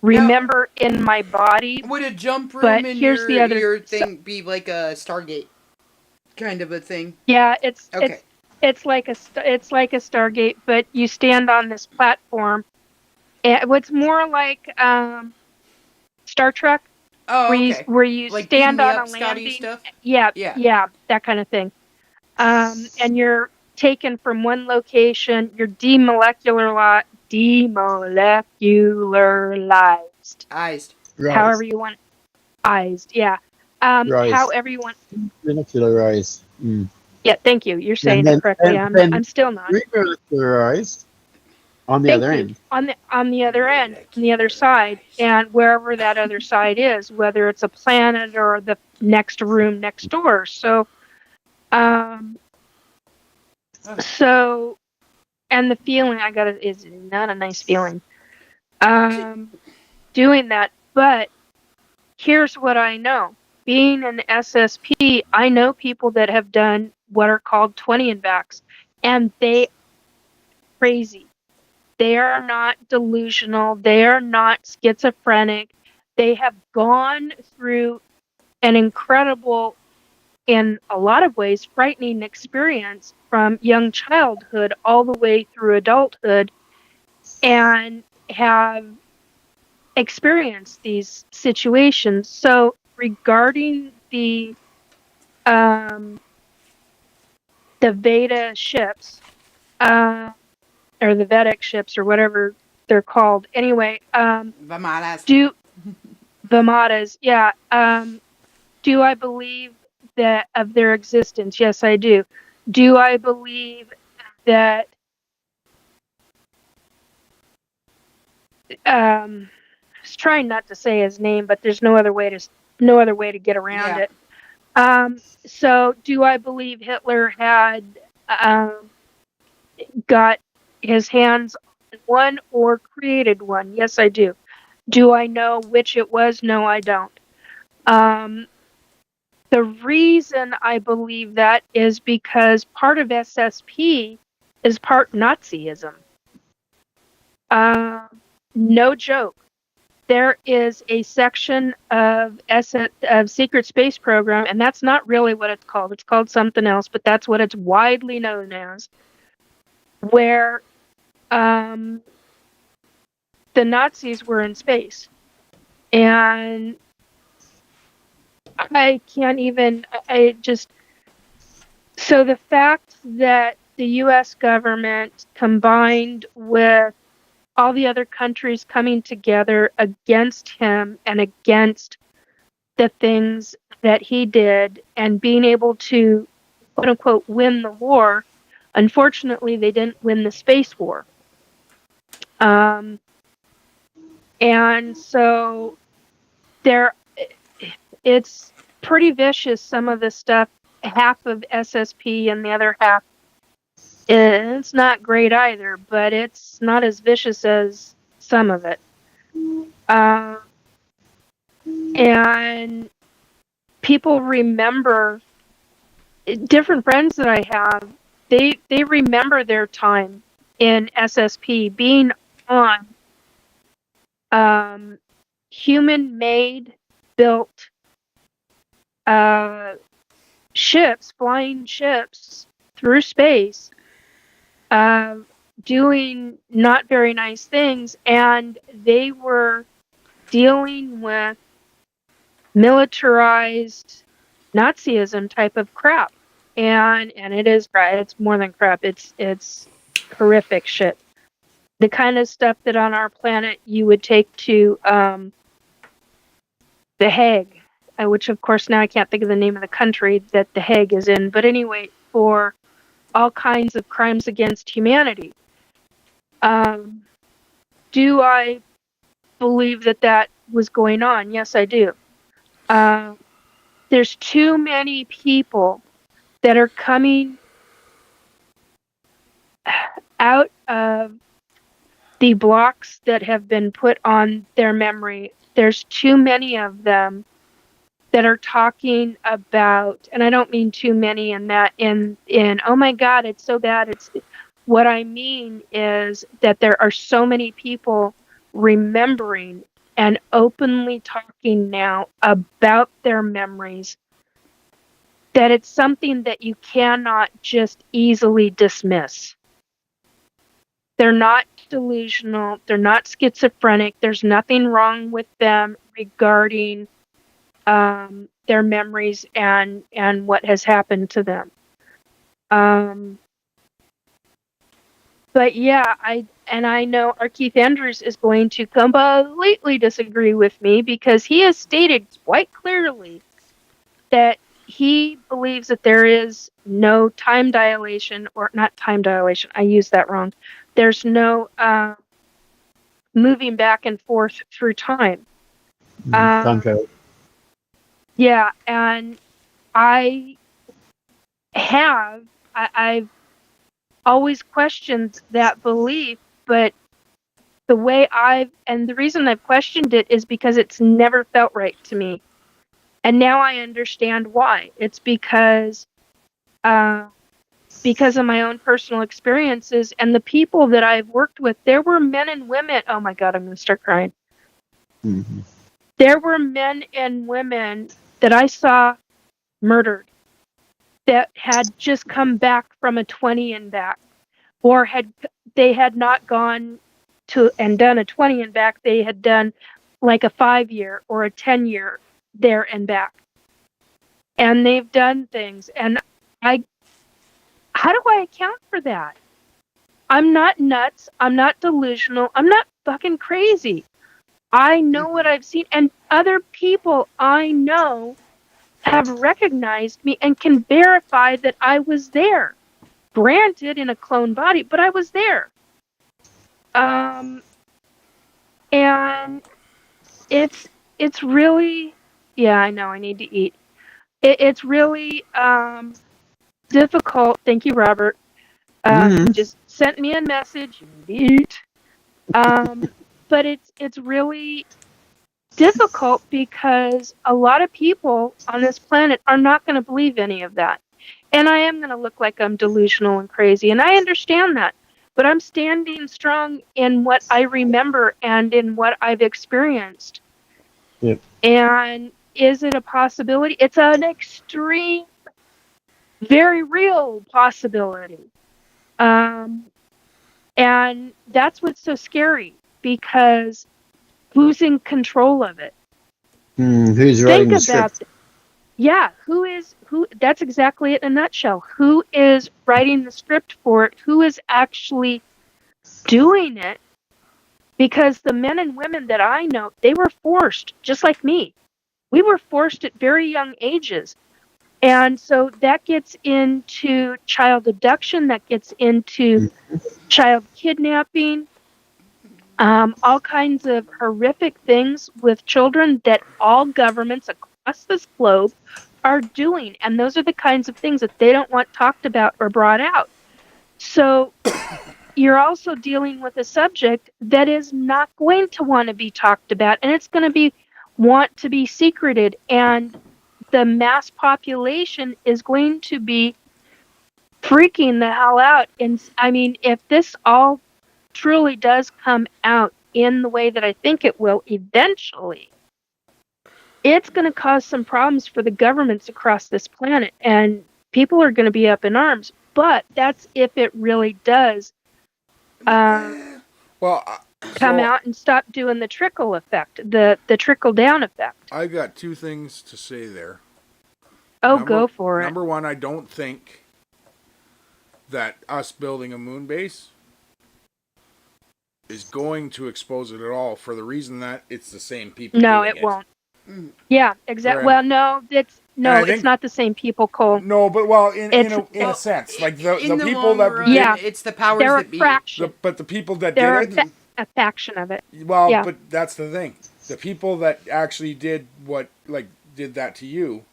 remember in my body. Would a jump room But in here's the other your thing be like a Stargate kind of a thing? Yeah, it's Okay. it's like a Stargate, but you stand on this platform. And what's more like Star Trek, Oh, okay. where you Like stand beam me on up, a Scotty landing. stuff? Yeah, Yeah. yeah, that kind of thing. And you're taken from one location. You're demolecularized. Eyes. However you want. Eyes, yeah. Rise. However you want. Remularized. Yeah, thank you. You're saying then- it correctly. and then I'm still not. Remularized on the Thank other you. end. On the other end, on the other side, and wherever that other side is, whether it's a planet or the next room next door. So, and the feeling I got is not a nice feeling. Doing that, but here's what I know. Being an SSP, I know people that have done what are called 20 and backs, and they are crazy. They are not delusional. They are not schizophrenic. They have gone through an incredible, in a lot of ways, frightening experience from young childhood all the way through adulthood, and experienced these situations. So regarding the Veda ships, or the Vedic ships, or whatever they're called. Anyway, Vamadas. Vimatas, yeah. Do I believe that of their existence? Yes, I do. Do I believe that I was trying not to say his name, but there's no other way to get around it. So do I believe Hitler had got his hands on one or created one? Yes, I do. Do I know which it was? No, I don't. The reason I believe that is because part of SSP is part Nazism. No joke. There is a section of Secret Space Program, and that's not really what it's called. It's called something else, but that's what it's widely known as, where the Nazis were in space. And I can't even, so the fact that the US government combined with all the other countries coming together against him and against the things that he did and being able to, quote unquote, win the war, unfortunately, they didn't win the space war. And so it's pretty vicious, some of the stuff, half of SSP and the other half, it's not great either, but it's not as vicious as some of it. And people remember, different friends that I have, they remember their time in SSP being on human-made, built ships, flying ships through space, doing not very nice things, and they were dealing with militarized Nazism type of crap. And it is crap. It's more than crap. It's horrific shit. The kind of stuff that on our planet you would take to The Hague, which of course now I can't think of the name of the country that The Hague is in. But anyway, for all kinds of crimes against humanity. Do I believe that was going on? Yes, I do. There's too many people that are coming out of the blocks that have been put on their memory. There's too many of them that are talking about, and I don't mean too many in that in oh my God, it's so bad. What I mean is that there are so many people remembering and openly talking now about their memories that it's something that you cannot just easily dismiss. They're not delusional. They're not schizophrenic. There's nothing wrong with them regarding their memories and what has happened to them. But yeah, I know our Keith Andrews is going to completely disagree with me because he has stated quite clearly that he believes that there is no time dilation, or not time dilation, I used that wrong. There's no moving back and forth through time. Yeah, and I've always questioned that belief, but the reason I've questioned it is because it's never felt right to me. And now I understand why. It's because of my own personal experiences and the people that I've worked with. There were men and women. Oh my God, I'm going to start crying. Mm-hmm. There were men and women that I saw murdered that had just come back from a 20 and back, or they had not gone to and done a 20 and back. They had done like a 5-year or a 10-year there and back. And they've done things. And how do I account for that? I'm not nuts. I'm not delusional. I'm not fucking crazy. I know what I've seen. And other people I know have recognized me and can verify that I was there. Granted, in a clone body, but I was there. And it's really, yeah, I know, I need to eat. It's really difficult. Thank you, Robert. Just sent me a message. Eat. But it's really difficult because a lot of people on this planet are not going to believe any of that. And I am going to look like I'm delusional and crazy. And I understand that. But I'm standing strong in what I remember and in what I've experienced. Yep. And is it a possibility? It's an extreme, very real possibility. And that's what's so scary, because who's in control of it? Who's writing the script? Yeah, who? That's exactly it in a nutshell. Who is writing the script for it? Who is actually doing it? Because the men and women that I know, they were forced, just like me. We were forced at very young ages. And so that gets into child abduction, that gets into child kidnapping, all kinds of horrific things with children that all governments across this globe are doing. And those are the kinds of things that they don't want talked about or brought out. So you're also dealing with a subject that is not going to want to be talked about, and it's going to want to be secreted, and the mass population is going to be freaking the hell out. And I mean, if this all truly does come out in the way that I think it will eventually, it's going to cause some problems for the governments across this planet, and people are going to be up in arms. But that's if it really does come out and stop doing the trickle effect, the trickle down effect. I got two things to say there. Go for it. Number one, I don't think that us building a moon base is going to expose it at all, for the reason that it's the same people. No, it won't. Yeah, exactly. Well, no, it's not the same people, Cole. No, but in a sense, like the people that it's the powers they're that be. But the people that they're did it, a faction of it. Well, yeah. But that's the thing. The people that actually did did that to you,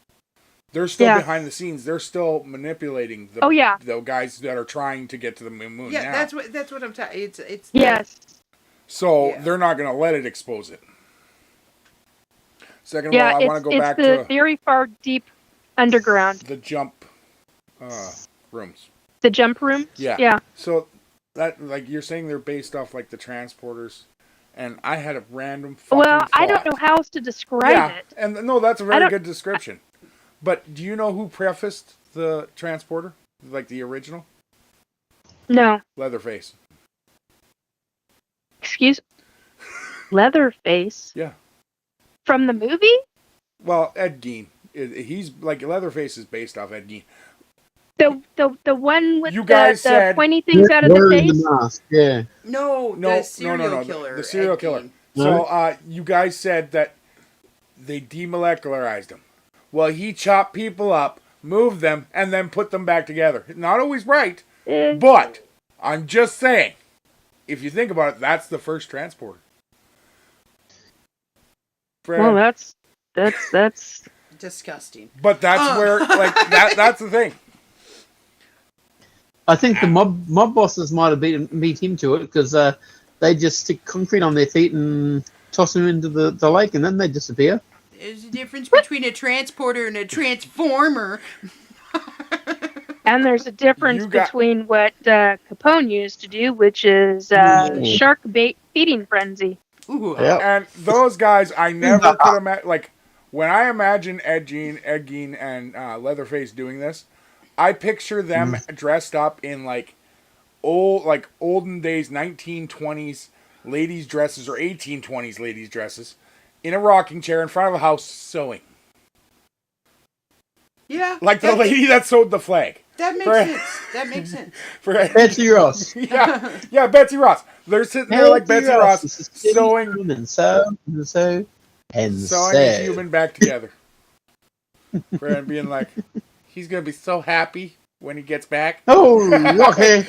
they're still behind the scenes. They're still manipulating the guys that are trying to get to the moon. Yeah, now. that's what I'm talking. It's yes. So they're not going to let it expose it. Second of all, I want to go back to very far deep underground. The jump rooms. The jump rooms? Yeah. Yeah. So that, like you're saying, they're based off like the transporters, and I had a random fucking thought. I don't know how else to describe it. And no, that's a very good description. But do you know who prefaced the transporter? Like the original? No. Leatherface. Excuse? Leatherface? Yeah. From the movie? Well, Ed Gein. He's like Leatherface is based off Ed Gein. The one with the pointy things out of the face? The mask. Yeah. No, the serial killer. The serial killer. So you guys said that they demolecularized him. Well, he chopped people up, moved them, and then put them back together. Not always right, but I'm just saying, if you think about it, that's the first transporter. Well, that's disgusting. But that's where that's the thing. I think the mob bosses might have beat him to it, because they just stick concrete on their feet and toss them into the lake, and then they disappear. There's a difference between a transporter and a transformer. And there's a difference between what Capone used to do, which is shark bait feeding frenzy. Ooh. Yep. And those guys, I never could imagine. Like when I imagine Ed Gein, and Leatherface doing this, I picture them dressed up in olden days 1920s ladies' dresses or 1820s ladies' dresses, in a rocking chair in front of a house sewing. Yeah. Like the lady that sewed the flag. That makes Right. sense. That makes sense. Betsy Ross. Yeah, Betsy Ross. They're sitting there like Betsy Ross sewing and sew and sew and sewing a sew. human back together. And being like, he's going to be so happy when he gets back. Oh, okay.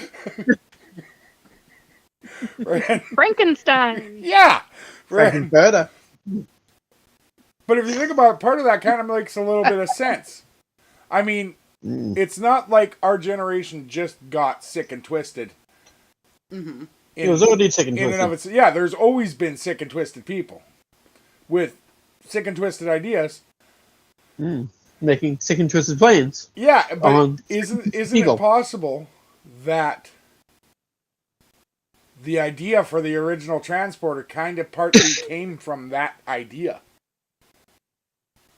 Frankenstein. Yeah. Frankenfurter. But if you think about it, part of that kind of makes a little bit of sense. I mean, it's not like our generation just got sick and twisted. Mm-hmm. It was already sick and in and of twisted. yeah, there's always been sick and twisted people with sick and twisted ideas. Making sick and twisted plans. Yeah, but On isn't Eagle. it possible that the idea for the original transporter kind of partly came from that idea?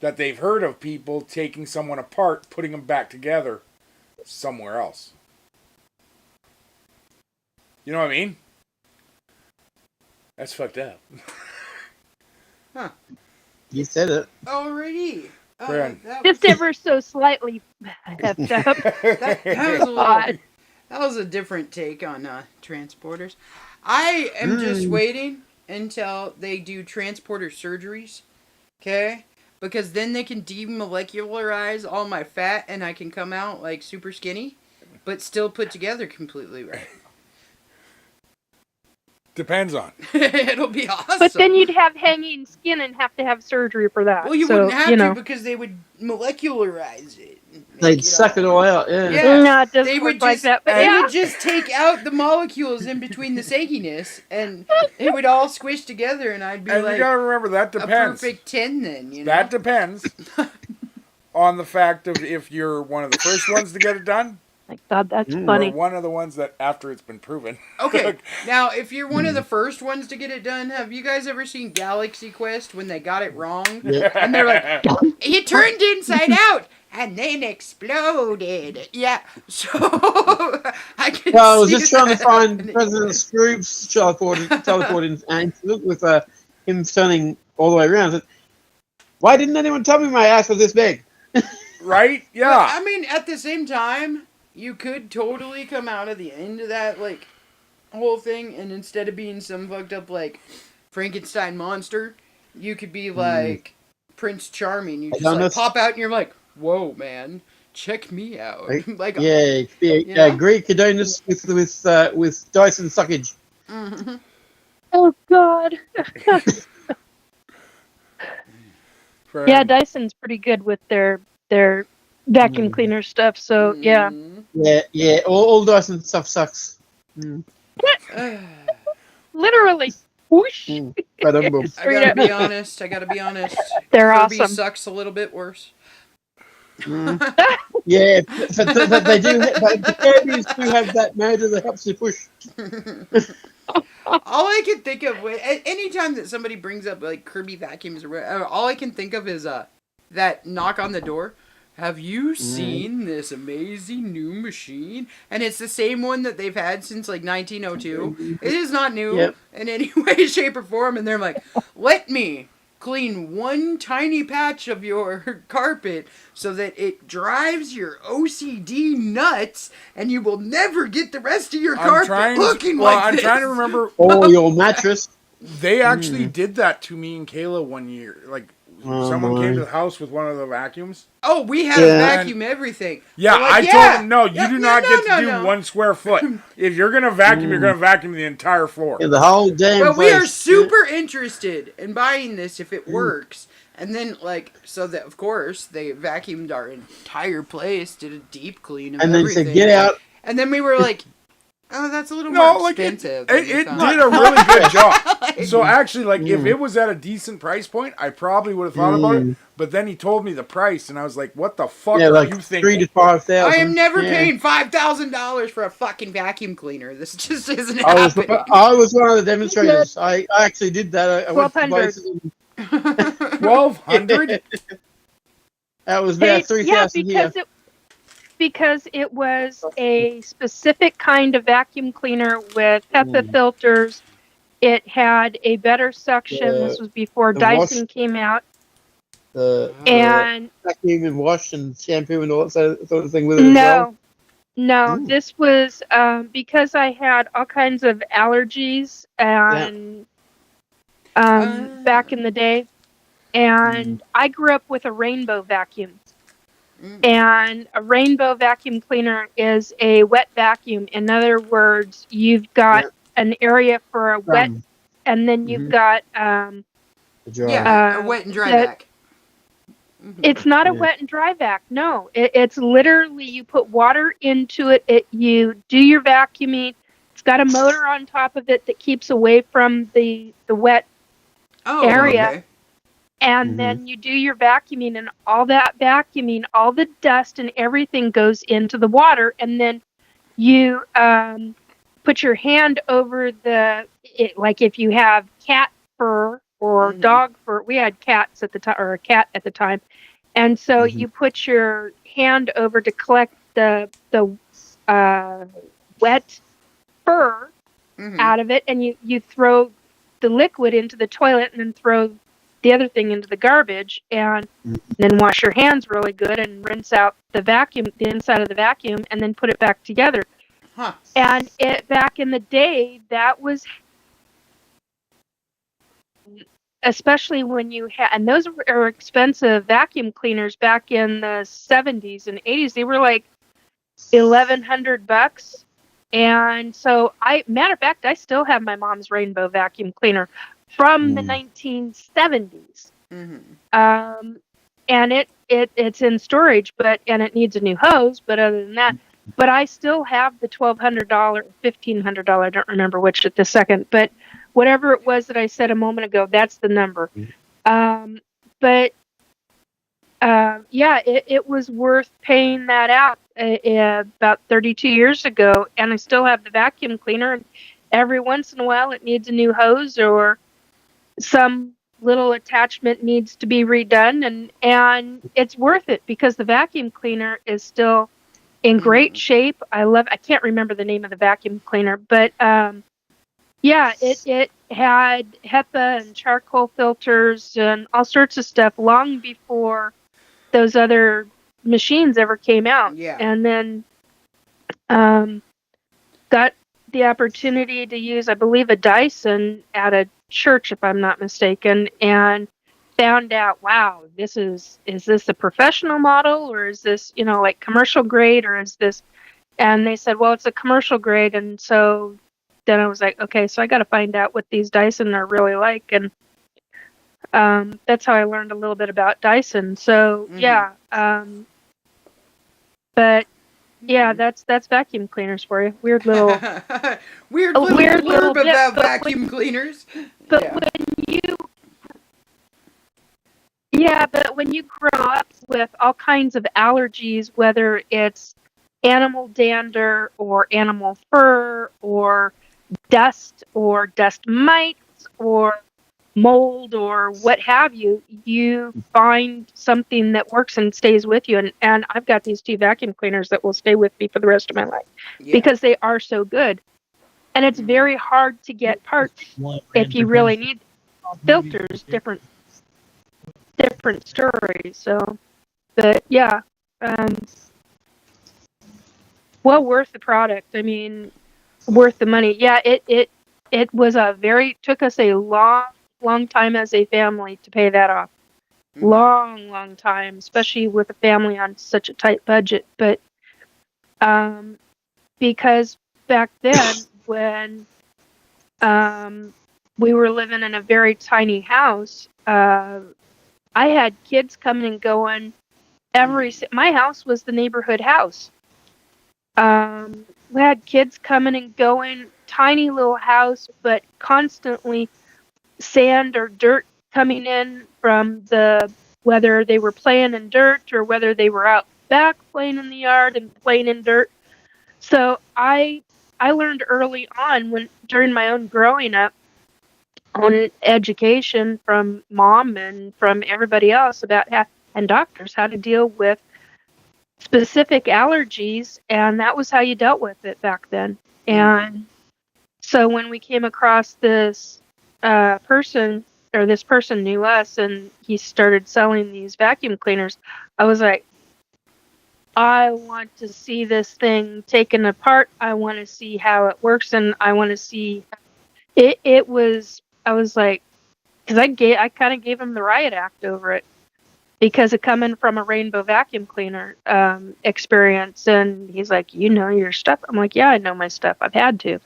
That they've heard of people taking someone apart, putting them back together somewhere else. You know what I mean? That's fucked up. Huh. You said it. Already. Friend. Just ever so slightly heaved up. That was a little, Odd. that was a different take on transporters. I am just waiting until they do transporter surgeries. Okay? Because then they can demolecularize all my fat and I can come out like super skinny, but still put together completely right. Depends on. It'll be awesome. But then you'd have hanging skin and have to have surgery for that. Well, you so, wouldn't have you to know. because they would molecularize it. They'd suck it all out, yeah. Yeah. No, it doesn't They work would like just, that. But they yeah, would just take out the molecules in between the sagginess, and it would all squish together, and I'd be And like you gotta remember, that a depends. perfect 10 then, you know? That depends on the fact of if you're one of the first ones to get it done, like, God, that's or funny. one of the ones that after it's been proven. Okay, now, if you're one of the first ones to get it done, have you guys ever seen Galaxy Quest when they got it wrong? Yeah. And they're like, it turned inside out! And then exploded. Yeah, so I can Well, I was see just trying to that find happening. President Scrooge's teleporting and look with him turning all the way around. I said, why didn't anyone tell me my ass was this big? Right? But, Yeah. I mean, at the same time, you could totally come out of the end of that, like, whole thing, and instead of being some fucked up, like, Frankenstein monster, you could be, like, Prince Charming. You just, like, pop out and you're like, whoa, man, check me out. Like, Yeah, know? Greek Adonis with Dyson suckage. Mm-hmm. Oh, God. Yeah, Dyson's pretty good with their vacuum cleaner stuff, so, yeah. Yeah, all Dyson stuff sucks. Literally. Whoosh. But I gotta be honest. They're Kirby awesome. sucks a little bit worse. Yeah, but they do. But the Kirby's do have that motor that helps you push. All I can think of, anytime that somebody brings up like Kirby vacuums or whatever, all I can think of is that knock on the door. Have you seen this amazing new machine? And it's the same one that they've had since like 1902. It is not new in any way, shape, or form. And they're like, let me clean one tiny patch of your carpet so that it drives your OCD nuts and you will never get the rest of your carpet looking like this. I'm trying to remember. Or your mattress. They actually did that to me and Kayla one year. Like, someone came to the house with one of the vacuums. Oh, we had to vacuum everything. Yeah, like, I told them, no, you do not get to do 1 square foot. If you're going to vacuum, you're going to vacuum the entire floor. Yeah, the whole damn But place. we are super interested in buying this if it works. And then, like, so that, of course, they vacuumed our entire place, did a deep clean of and then everything. said, get out. And then we were like, oh, that's a little more like expensive. it did a really good job. So actually, like, if Mm. it was at a decent price point, I probably would have thought about it. But then he told me the price, and I was like, what the fuck are like you thinking? 3,000 to 5,000. I am never paying $5,000 for a fucking vacuum cleaner. This just isn't I was happening. one of the demonstrators. I actually did that. I went to 1,200. places and 1,200? that was about 3,000 here. Because it was a specific kind of vacuum cleaner with HEPA filters It had a better suction. This was before the Dyson wash- came out. The And vacuum and wash and shampoo and all that sort of thing with it as well? No, Ooh. this was because I had all kinds of allergies and back in the day. And I grew up with a rainbow vacuum. And a rainbow vacuum cleaner is a wet vacuum. In other words, you've got an area for a wet, and then you've got The dry. Yeah, a wet and dry vac. It's not a wet and dry vac. No, it's literally you put water into it. You do your vacuuming. It's got a motor on top of it that keeps away from the wet area. Okay. And then you do your vacuuming, and all that vacuuming, all the dust and everything goes into the water. And then you put your hand over like if you have cat fur or dog fur. We had cats at the time, or a cat at the time. And so you put your hand over to collect the wet fur out of it, and you throw the liquid into the toilet and then throw the other thing into the garbage, and then wash your hands really good and rinse out the inside of the vacuum, and then put it back together. And back in the day, that was, especially when you had, and those are expensive vacuum cleaners back in the 70s and 80s. They were like $1,100. And so matter of fact, I still have my mom's rainbow vacuum cleaner from the 1970s. And it's in storage, and it needs a new hose, but other than that, but I still have the $1,200, $1,500, I don't remember which at the second, but whatever it was that I said a moment ago, that's the number. But it was worth paying that out about 32 years ago, and I still have the vacuum cleaner, and every once in a while it needs a new hose or some little attachment needs to be redone, and it's worth it because the vacuum cleaner is still in great shape. I can't remember the name of the vacuum cleaner, but it had HEPA and charcoal filters and all sorts of stuff long before those other machines ever came out. And then got the opportunity to use, I believe, a Dyson at a church, if I'm not mistaken, and found out, wow, is this a professional model, or is this, like commercial grade, or is this, and they said, well, it's a commercial grade. And so then I was like, okay, so I got to find out what these Dyson are really like. And that's how I learned a little bit about Dyson. So but yeah, that's vacuum cleaners for you. Weird little blurb about vacuum cleaners. But when you grow up with all kinds of allergies, whether it's animal dander or animal fur or dust mites or mold or what have you, you find something that works and stays with you. And I've got these 2 vacuum cleaners that will stay with me for the rest of my life because they are so good. And it's very hard to get parts if you really need filters, different stories. So, but yeah, well worth the product. I mean, worth the money. Yeah, it was took us a long time as a family to pay that off. Long time, especially with a family on such a tight budget. But because back then, when we were living in a very tiny house, I had kids coming and going. My house was the neighborhood house. We had kids coming and going, tiny little house, but constantly sand or dirt coming in from whether they were playing in dirt or whether they were out back playing in the yard and playing in dirt. So I learned early on during my own growing up, on education from mom and from everybody else and doctors, how to deal with specific allergies, and that was how you dealt with it back then. And So when we came across this person, or this person knew us, and he started selling these vacuum cleaners, I was like, I want to see this thing taken apart. I want to see how it works, and I want to see it. I was like, because I kind of gave him the riot act over it, because of coming from a rainbow vacuum cleaner experience. And he's like, you know your stuff? I'm like, yeah, I know my stuff. I've had to.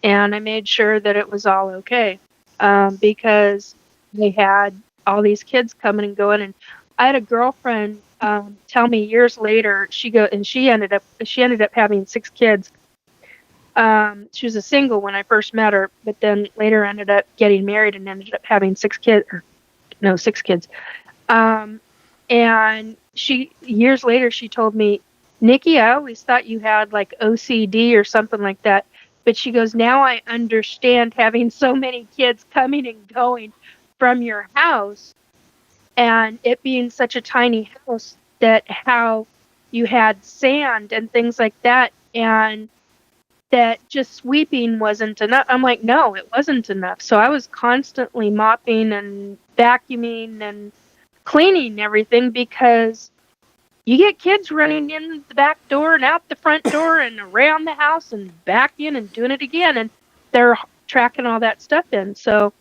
And I made sure that it was all okay, because they had all these kids coming and going. And I had a girlfriend tell me years later, she ended up having 6 kids. She was a single when I first met her, but then later ended up getting married and ended up having 6 kids. 6 kids. And years later, she told me, Nikki, I always thought you had like OCD or something like that. But she goes, now I understand having so many kids coming and going from your house, and it being such a tiny house, that how you had sand and things like that, and that just sweeping wasn't enough. I'm like, no, it wasn't enough. So I was constantly mopping and vacuuming and cleaning everything, because you get kids running in the back door and out the front door and around the house and back in and doing it again, and they're tracking all that stuff in. So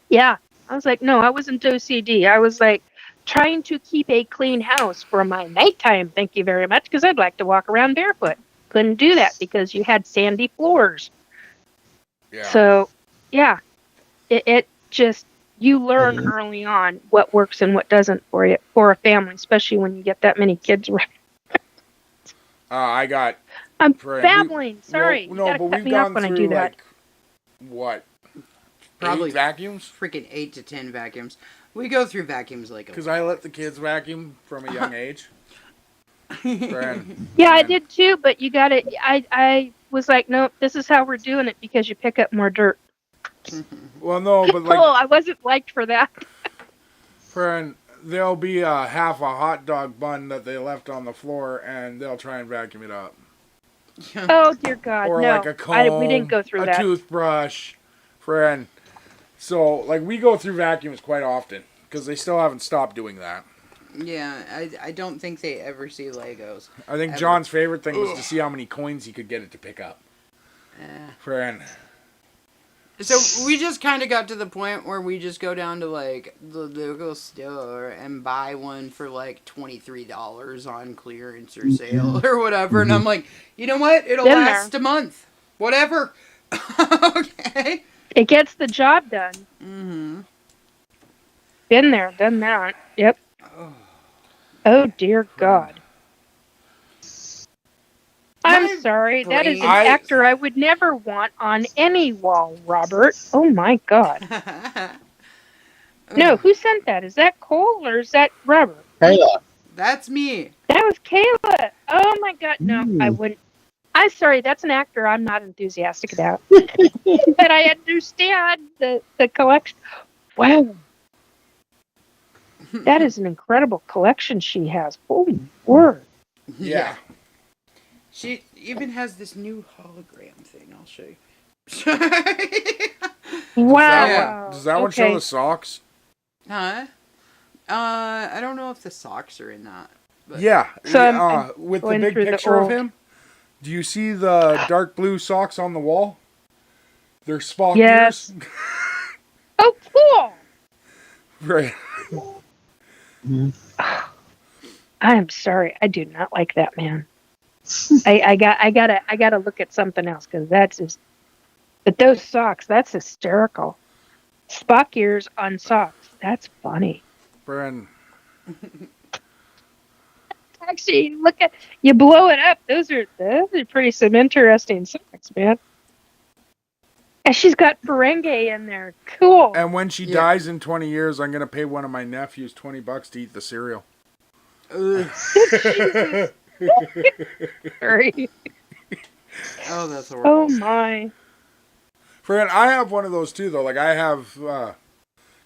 yeah, I was like, no, I wasn't OCD. I was like trying to keep a clean house for my nighttime, thank you very much, because I'd like to walk around barefoot. Couldn't do that because you had sandy floors. Yeah. So yeah, it just, you learn early on what works and what doesn't for you, for a family, especially when you get that many kids around. I got. I'm babbling. Sorry. Well, you gotta but cut we've me off gone when I through do that. like what? Probably 8 vacuums. freaking 8 to 10 vacuums. We go through vacuums like Because I let the kids vacuum from a young age. Yeah, I did too, but you gotta. I was like, nope, this is how we're doing it, because you pick up more dirt. Well, no, but like, I wasn't liked for that. friend, there'll be half a hot dog bun that they left on the floor, and they'll try and vacuum it up. Oh dear God, Or no! like a comb, we didn't go through a that. toothbrush, friend. So, like, we go through vacuums quite often because they still haven't stopped doing that. Yeah, I don't think they ever see Legos. I think ever. John's favorite thing was to see how many coins he could get it to pick up. Friend. So we just kind of got to the point where we just go down to like the local store and buy one for like $23 on clearance or sale or whatever. And I'm like, you know what? It'll last a month. Whatever. Okay. It gets the job done. Mm-hmm. Been there, done that. Yep. Oh dear God. I'm sorry. That is an actor I would never want on any wall, Robert. Oh my God. No, who sent that? Is that Cole or is that Robert? Kayla. That's me. That was Kayla. Oh my God. No, I wouldn't. I'm sorry. That's an actor I'm not enthusiastic about. But I understand the collection. Wow. That is an incredible collection she has. Holy word. Yeah. She even has this new hologram thing. I'll show you. Wow. Does that one show the socks? Huh? I don't know if the socks are in that. But. Yeah. So with the big picture of him, do you see the dark blue socks on the wall? They're Spock ears. Oh, cool. Right. I am sorry. I do not like that man. I gotta look at something else, because that's just. But those socks, that's hysterical. Spock ears on socks. That's funny. Friend. Actually, you blow it up. Those are pretty some interesting socks, man. And she's got Ferengi in there. Cool. And when she dies in 20 years, I'm gonna pay one of my nephews $20 to eat the cereal. Sorry. Oh, that's horrible. Oh my. Friend, I have one of those too, though. Like I have,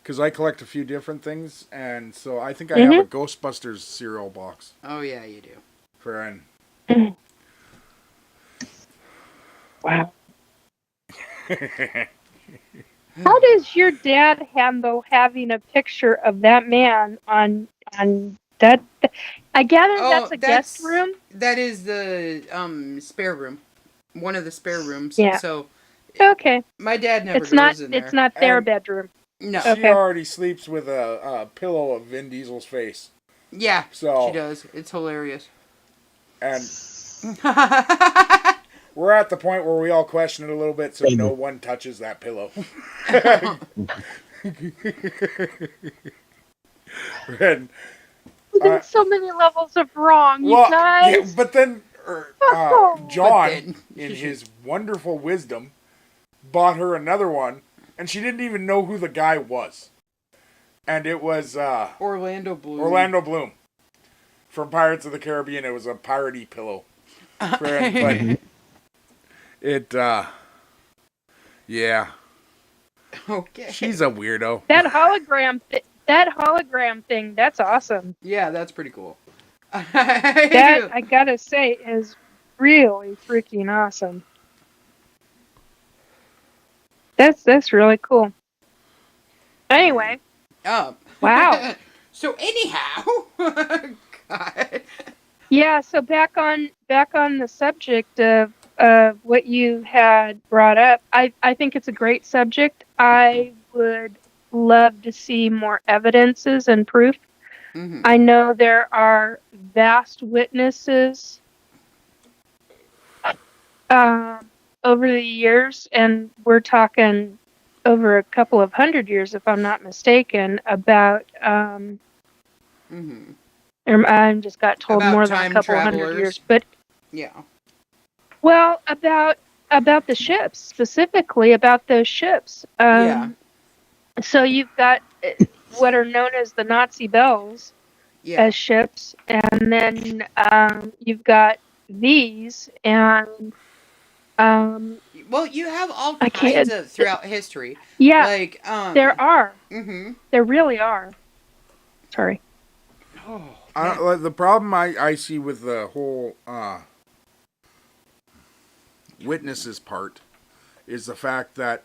because I collect a few different things, and so I think I have a Ghostbusters cereal box. Oh yeah, you do. Friend. Wow. How does your dad handle having a picture of that man on that? I gather that's a guest room. That is the spare room. One of the spare rooms. Yeah. So Okay. my dad never It's goes not. in there. It's not their And- bedroom. No. She Okay. already sleeps with a pillow of Vin Diesel's face. Yeah. So- she does. It's hilarious. And we're at the point where we all question it a little bit, so no one touches that pillow. And, There's so many levels of wrong, you well, guys. yeah, but then John, in his wonderful wisdom, bought her another one, and she didn't even know who the guy was. And it was Orlando Bloom. Orlando Bloom from Pirates of the Caribbean. It was a piratey pillow. But it, yeah. Okay. She's a weirdo. That hologram thing, that's awesome. Yeah, that's pretty cool. That, I gotta say, is really freaking awesome. That's really cool. Anyway, wow. So anyhow, God. Yeah, so back on the subject of what you had brought up, I think it's a great subject. I would love to see more evidences and proof. Mm-hmm. I know there are vast witnesses over the years, and we're talking over a couple of 100 years, if I'm not mistaken, about I just got told About more than a time couple travelers. 100 years, but Yeah. well, about the ships, specifically about those ships. Yeah. So you've got what are known as the Nazi bells Yeah. as ships, and then you've got these, and Well, you have all I kinds can't- of throughout history. yeah, Like there are. Mm-hmm. There really are. Sorry. The problem I see with the whole witnesses part is the fact that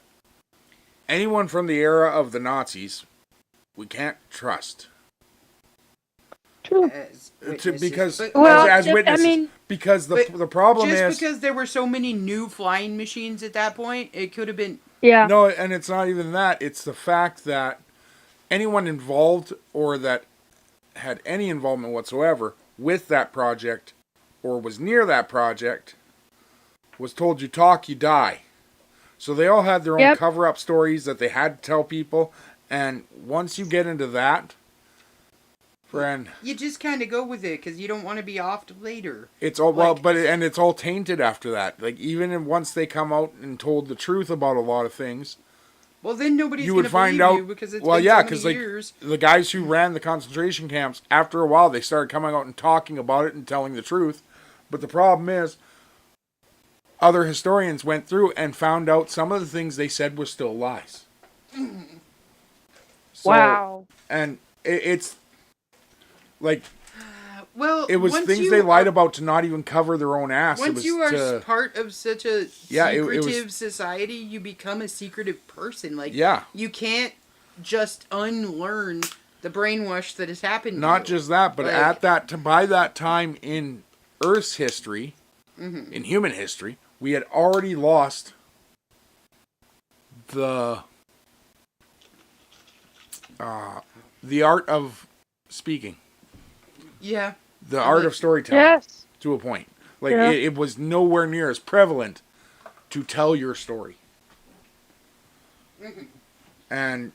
anyone from the era of the Nazis, we can't trust. True. As Because witnesses. Well, as witnesses, I mean, because but the problem just is because there were so many new flying machines at that point, it could have been. yeah. no, and it's not even that. It's the fact that anyone involved or that had any involvement whatsoever with that project or was near that project was told, you talk, you die. So they all had their own Yep. cover-up stories that they had to tell people. And once you get into that, friend, You just kind of go with it because you don't want to be offed later. it's all well, Like- and it's all tainted after that. Like once they come out and told the truth about a lot of things, Well, then nobody's you going would to find believe out. you because it's Well, been yeah, so because many like years. the guys who ran the concentration camps, after a while, they started coming out and talking about it and telling the truth. But the problem is, other historians went through and found out some of the things they said were still lies. So, Wow. And it's like Well, it was once things you they lied are- about to not even cover their own ass. It Once was you are to, part of such a Yeah, it secretive was- society, you become a secretive person. Like, Yeah. you can't just unlearn the brainwash that has happened. not to you. just that, but Like- by that time in Earth's history, in human history, we had already lost the art of speaking, Yeah. the art of storytelling Yes. to a point. Like Yeah. it was nowhere near as prevalent to tell your story. And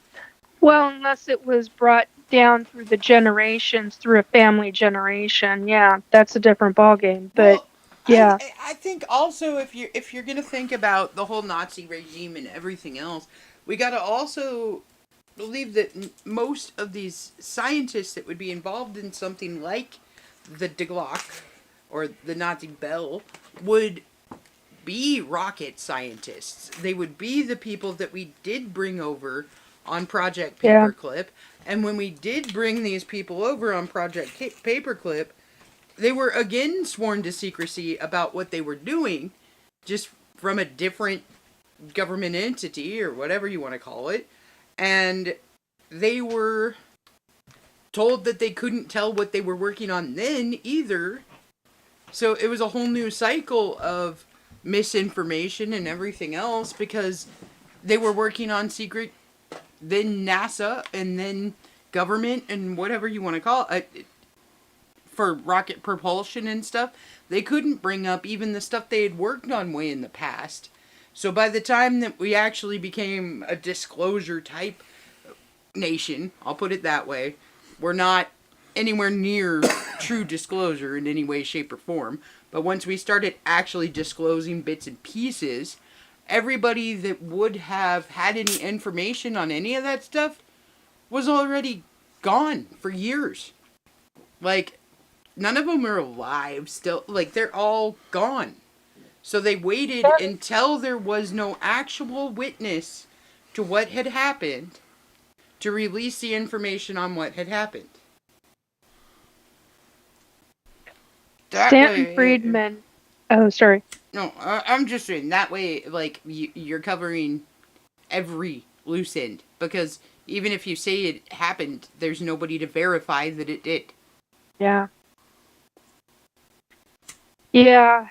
Well, unless it was brought down through the generations, through a family generation. Yeah, that's a different ballgame. But Well, yeah. I think also if you're gonna think about the whole Nazi regime and everything else, we gotta also believe that most of these scientists that would be involved in something like the Die Glock or the Nazi Bell would be rocket scientists. They would be the people that we did bring over on Project Yeah. Paperclip. And when we did bring these people over on Project Paperclip, they were again sworn to secrecy about what they were doing, just from a different government entity or whatever you want to call it, and they were told that they couldn't tell what they were working on then either. So it was a whole new cycle of misinformation and everything else because they were working on secret, then NASA, and then government, and whatever you want to call it, for rocket propulsion and stuff. They couldn't bring up even the stuff they had worked on way in the past. So by the time that we actually became a disclosure type nation, I'll put it that way, we're not anywhere near true disclosure in any way, shape, or form. But once we started actually disclosing bits and pieces, everybody that would have had any information on any of that stuff was already gone for years. Like, none of them are alive still. Like, they're all gone. So they waited until there was no actual witness to what had happened to release the information on what had happened. That Stanton way, Friedman. Oh, sorry. No, I'm just saying, that way, like, you're covering every loose end. Because even if you say it happened, there's nobody to verify that it did. Yeah. Yeah.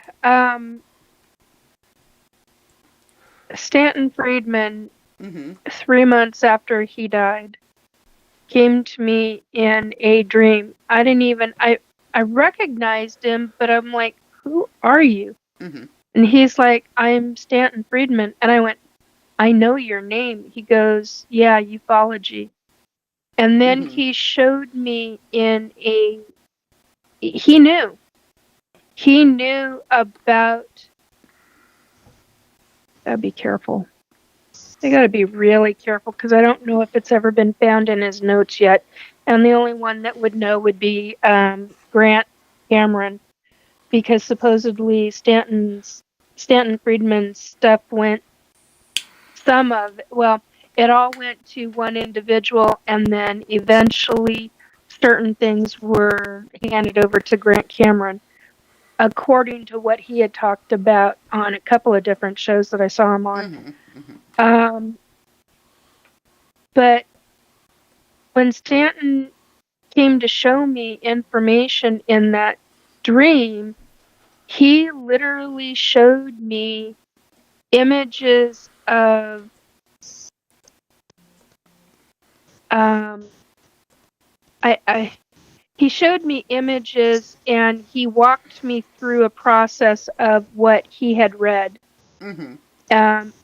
Stanton Friedman, 3 months after he died, came to me in a dream. I recognized him, but I'm like, who are you? And he's like, I'm Stanton Friedman. And I went, I know your name. He goes, yeah, ufology. And then he showed me he knew about, gotta be careful. They gotta be really careful because I don't know if it's ever been found in his notes yet. And the only one that would know would be Grant Cameron, because supposedly Stanton Friedman's stuff went, it all went to one individual, and then eventually certain things were handed over to Grant Cameron, according to what he had talked about on a couple of different shows that I saw him on. But when Stanton came to show me information in that dream, he literally showed me images of he showed me images, and he walked me through a process of what he had read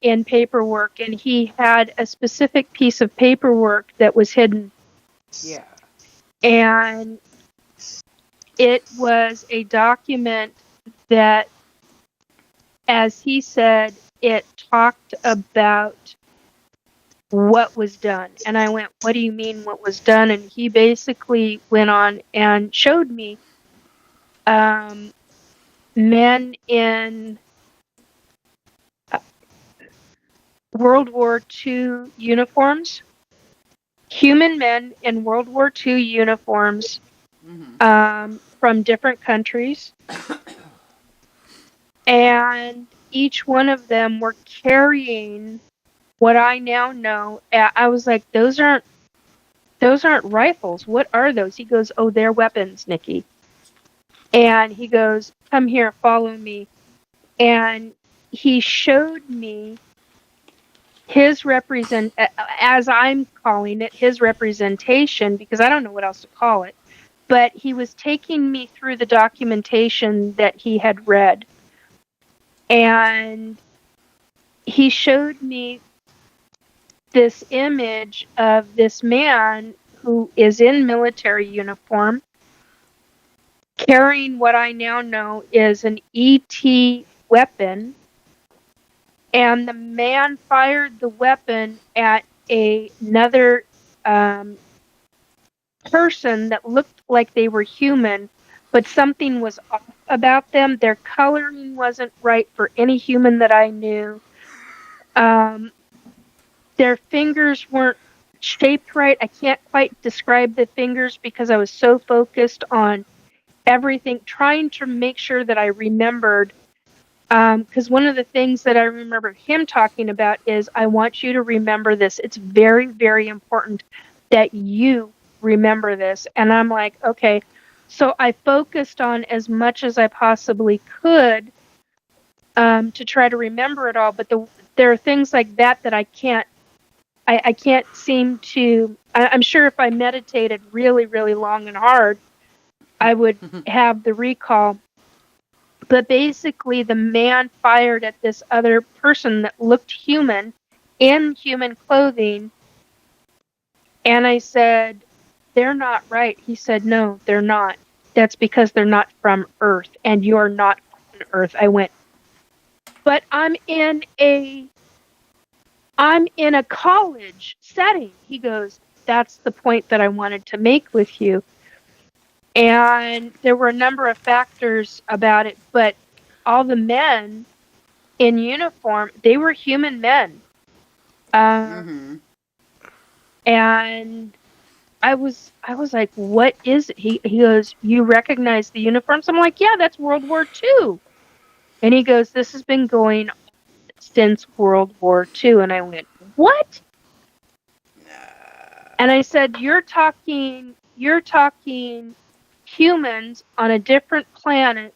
in paperwork, and he had a specific piece of paperwork that was hidden. Yeah. And it was a document that, as he said, it talked about what was done. And I went, what do you mean what was done? And he basically went on and showed me men in World War II uniforms, human men in World War II uniforms from different countries. And each one of them were carrying what I now know. I was like, those aren't rifles. What are those? He goes, oh, they're weapons, Nikki. And he goes, come here, follow me. And he showed me his as I'm calling it, his representation, because I don't know what else to call it. But he was taking me through the documentation that he had read. And he showed me this image of this man who is in military uniform carrying what I now know is an ET weapon, and the man fired the weapon at another person that looked like they were human, but something was off about them. Their coloring wasn't right for any human that I knew. Their fingers weren't shaped right. I can't quite describe the fingers because I was so focused on everything, trying to make sure that I remembered Because one of the things that I remember him talking about is, I want you to remember this. It's very, very important that you remember this. And I'm like, okay. So I focused on as much as I possibly could to try to remember it all. But there are things like that I can't. I can't seem to. I'm sure if I meditated really, really long and hard, I would have the recall. But basically, the man fired at this other person that looked human, in human clothing. And I said, they're not right. He said, no, they're not. That's because they're not from Earth, and you're not on Earth. I went, but I'm in a college setting. He goes, that's the point that I wanted to make with you. And there were a number of factors about it, but all the men in uniform, they were human men. And I was like, what is it? He goes, you recognize the uniforms? I'm like, yeah, that's World War II. And he goes, this has been going on since World War II. And I went, what? And I said, you're talking humans on a different planet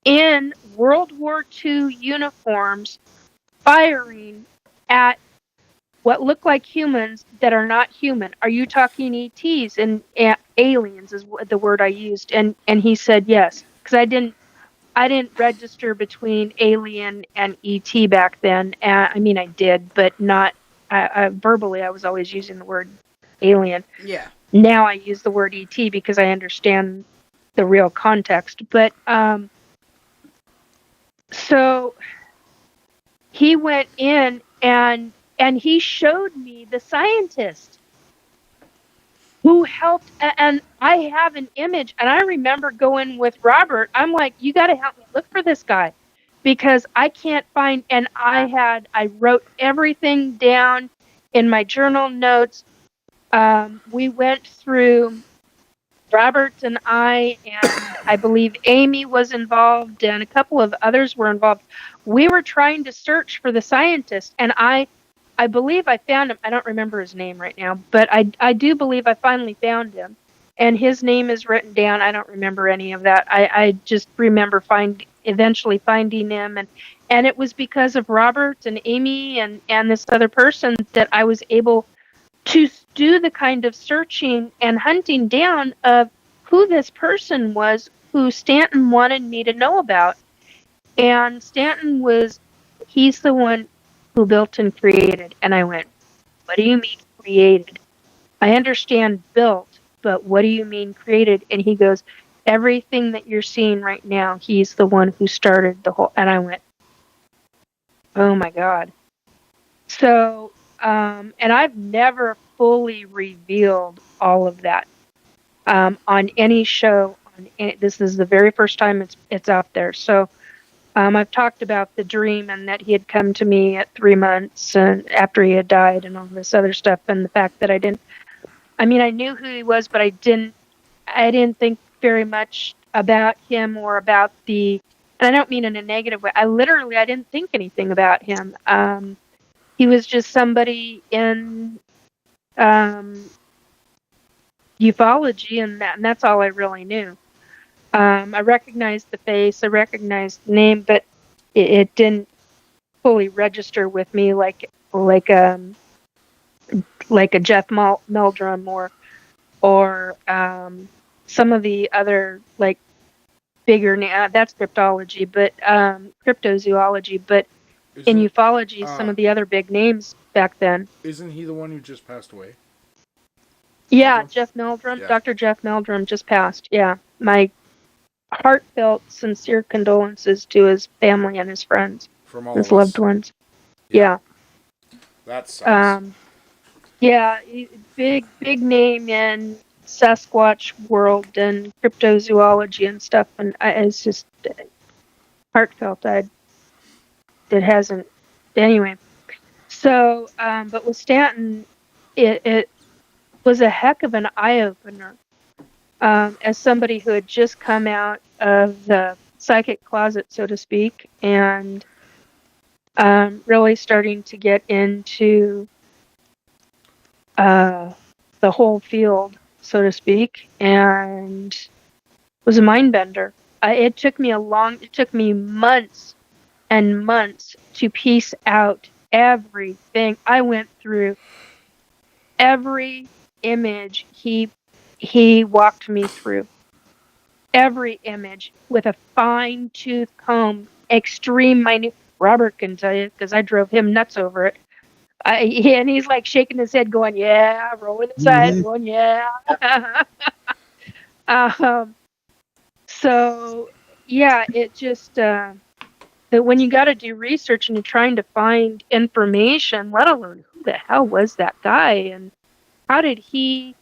in World War II uniforms firing at what look like humans that are not human. Are you talking ETs and aliens is the word I used? And he said yes, because I didn't register between alien and ET back then. I mean, I did, but not verbally. I was always using the word alien. Yeah. Now I use the word ET because I understand the real context. But so he went in and he showed me the scientist who helped, and I have an image, and I remember going with Robert. I'm like, you got to help me look for this guy, because I can't find, and I wrote everything down in my journal notes. We went through, Robert and I believe Amy was involved, and a couple of others were involved. We were trying to search for the scientist, and I believe I found him. I don't remember his name right now, but I do believe I finally found him. And his name is written down. I don't remember any of that. I just remember eventually finding him. And it was because of Robert and Amy and this other person that I was able to do the kind of searching and hunting down of who this person was who Stanton wanted me to know about. And Stanton he's the one who built and created. And I went, what do you mean created? I understand built, but what do you mean created? And he goes, everything that you're seeing right now, he's the one who started the whole. And I went, oh my God. So, and I've never fully revealed all of that on any show. This is the very first time it's out there. So, I've talked about the dream and that he had come to me at 3 months and after he had died and all this other stuff, and the fact that I knew who he was, but I didn't think very much about him or about and I don't mean in a negative way. I didn't think anything about him. He was just somebody in ufology, and that's all I really knew. I recognized the face, I recognized the name, but it didn't fully register with me like a Jeff Meldrum or some of the other like bigger that's cryptology, but cryptozoology. But in ufology, some of the other big names back then. Isn't he the one who just passed away? Yeah, Jeff Meldrum, Yeah. Dr. Jeff Meldrum just passed. Yeah, my heartfelt, sincere condolences to his family and his friends, From all his of us. loved ones. Yeah. That sucks. Yeah, big name in Sasquatch world and cryptozoology and stuff, and it's just heartfelt. It hasn't anyway. So, but with Stanton, it was a heck of an eye opener. As somebody who had just come out of the psychic closet, so to speak, and really starting to get into the whole field, so to speak, and was a mind bender. It took me months and months to piece out everything. I went through every image he walked me through. Every image with a fine-tooth comb, extreme minute. Robert can tell you because I drove him nuts over it. And he's like shaking his head, going, "Yeah," rolling his eyes, going, "Yeah." um, so yeah, it just that when you got to do research and you're trying to find information, let alone who the hell was that guy and how did he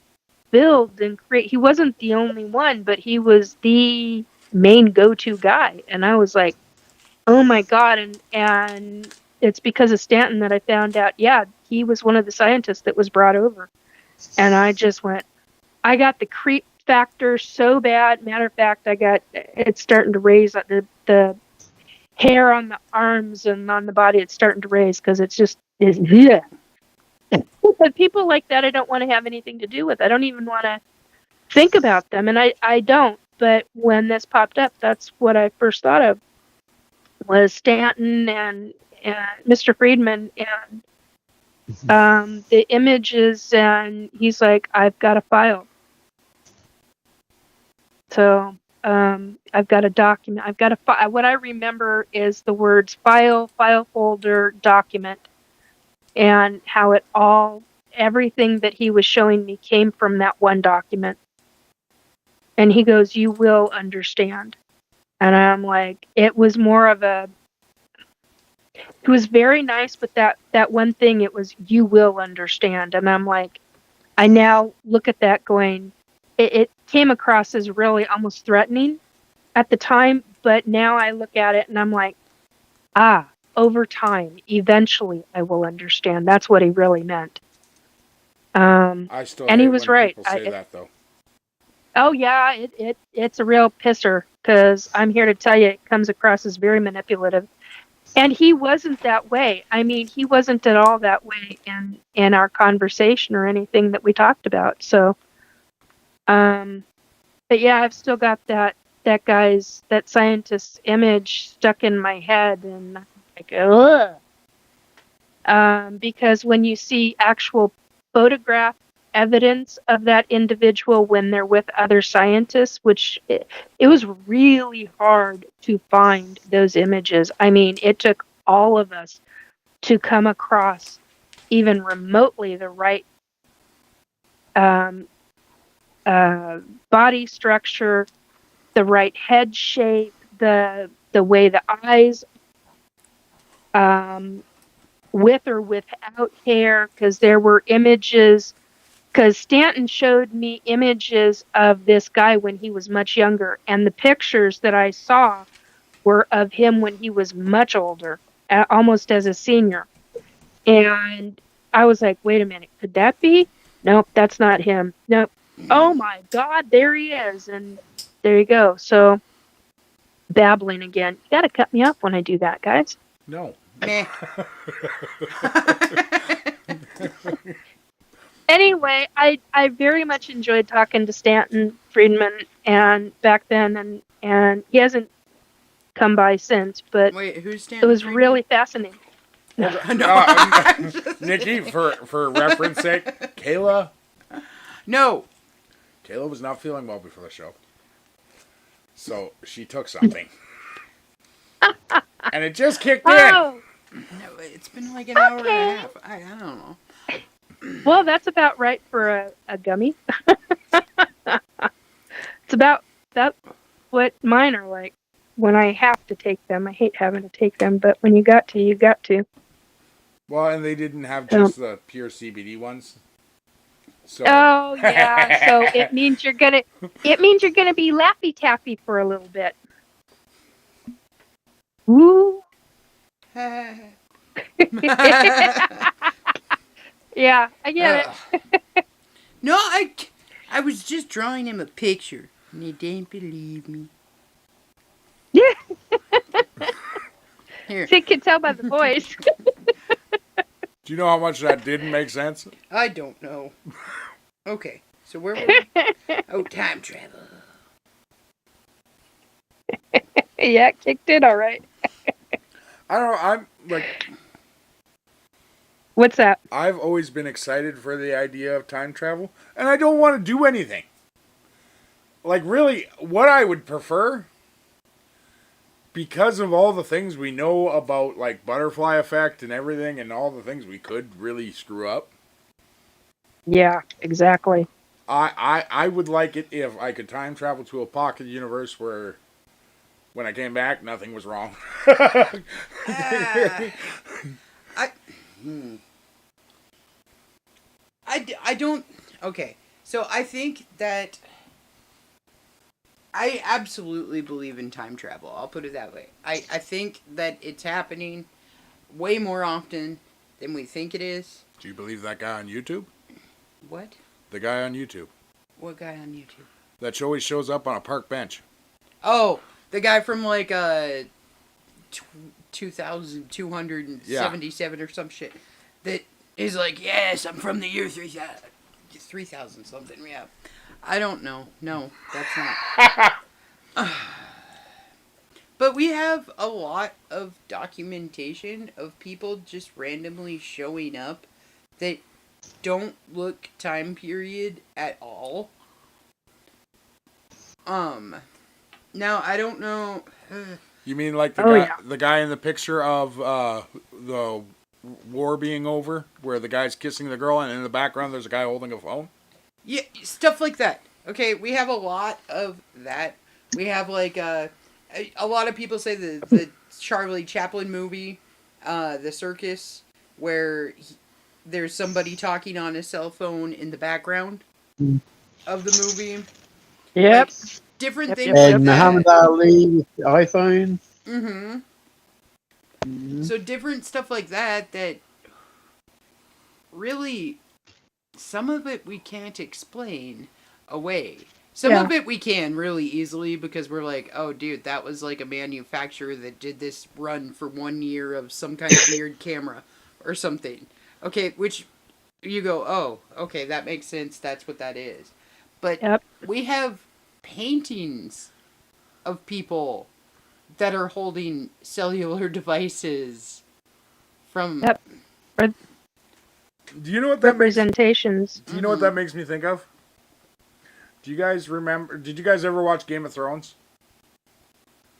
build and create? He wasn't the only one, but he was the main go-to guy. And I was like, oh my God. And it's because of Stanton that I found out, yeah, he was one of the scientists that was brought over. And I just went, I got the creep factor so bad. Matter of fact, it's starting to raise the hair on the arms and on the body. It's starting to raise because yeah. But people like that, I don't want to have anything to do with. I don't even want to think about them, and I don't. But when this popped up, that's what I first thought of was Stanton and Mr. Friedman and the images, and he's like, I've got a file. So I've got a document. I've got a file. What I remember is the words file folder, document, and how everything that he was showing me came from that one document. And he goes, "You will understand." And I'm like, it was very nice, but that one thing, it was, "You will understand." And I'm like, I now look at that going, it came across as really almost threatening at the time, but now I look at it and I'm like, over time, eventually I will understand. That's what he really meant. I still and hate he was when right. people say that, though. Oh yeah, it's a real pisser because I'm here to tell you it comes across as very manipulative. And he wasn't that way. I mean, he wasn't at all that way in our conversation or anything that we talked about. So, but yeah, I've still got that scientist's image stuck in my head, and I'm like, ugh. Because when you see actual photograph evidence of that individual when they're with other scientists, which it was really hard to find those images. I mean, it took all of us to come across even remotely the right body structure, the right head shape, the way the eyes, with or without hair, because there were images. Because Stanton showed me images of this guy when he was much younger, and the pictures that I saw were of him when he was much older, almost as a senior. And I was like, wait a minute, could that be? Nope, that's not him. Nope. Oh my God, there he is. And there you go. So, babbling again. You got to cut me off when I do that, guys. No. Meh. Anyway, I very much enjoyed talking to Stanton Friedman and back then, and he hasn't come by since, but Wait, who's Stanton? it was Friedman? really fascinating. Nikki, for reference sake, Kayla No. was not feeling well before the show. So she took something. And it just kicked in. Oh, No, it's been like an hour and a half. I don't know. well, that's about right for a gummy. It's about what mine are like when I have to take them. I hate having to take them, but when you got to, you got to. Well, and they didn't have just the pure CBD ones. So. Oh yeah, so it means you're gonna be laffy taffy for a little bit. Woo. Yeah, I get it. No, I was just drawing him a picture, and he didn't believe me. Yeah. Here. So you can tell by the voice. Do you know how much that didn't make sense? I don't know. Okay, so where were we? Oh, time travel. Yeah, it kicked in all right. I don't know. I'm like, What's that? I've always been excited for the idea of time travel, and I don't want to do anything. Like, really, what I would prefer, because of all the things we know about, like, butterfly effect and everything, and all the things we could really screw up, Yeah, exactly. I would like it if I could time travel to a pocket universe where, when I came back, nothing was wrong. I don't. Okay, so I think that I absolutely believe in time travel. I'll put it that way. I think that it's happening way more often than we think it is. Do you believe that guy on YouTube? What? The guy on YouTube. What guy on YouTube? That always shows up on a park bench. Oh, the guy from like 2277 or some shit. That is like, yes, I'm from the year 3000 something. Yeah. I don't know. No, that's not. But we have a lot of documentation of people just randomly showing up that don't look time period at all. Now I don't know. You mean like the guy in the picture of the war being over, where the guy's kissing the girl, and in the background there's a guy holding a phone? Yeah, stuff like that. Okay, we have a lot of that. We have like a lot of people say the Charlie Chaplin movie, The Circus, where there's somebody talking on a cell phone in the background of the movie. Yep. Like, different things And like Muhammad that. Ali with the iPhone. So different stuff like that really, some of it we can't explain away. Some of it we can really easily, because we're like, oh dude, that was like a manufacturer that did this run for 1 year of some kind of weird camera or something. Okay, which you go, oh, okay, that makes sense, that's what that is. But we have paintings of people that are holding cellular devices from... Do you know what that representations? Do you know what that makes me think of? Do you guys remember? Did you guys ever watch Game of Thrones?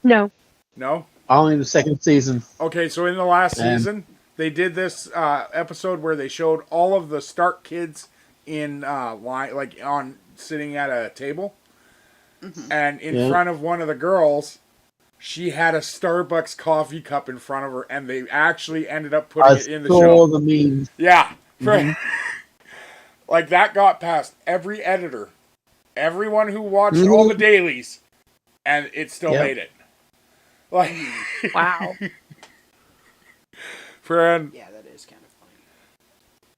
No. No? Only the second season. Okay, so in the last season, they did this episode where they showed all of the Stark kids in line, like on sitting at a table, and in front of one of the girls, she had a Starbucks coffee cup in front of her, and they actually ended up putting it in the show. The memes. Yeah. Like, that got past every editor, everyone who watched all the dailies, and it still made it. Like, wow. Friend. Yeah, that is kind of funny.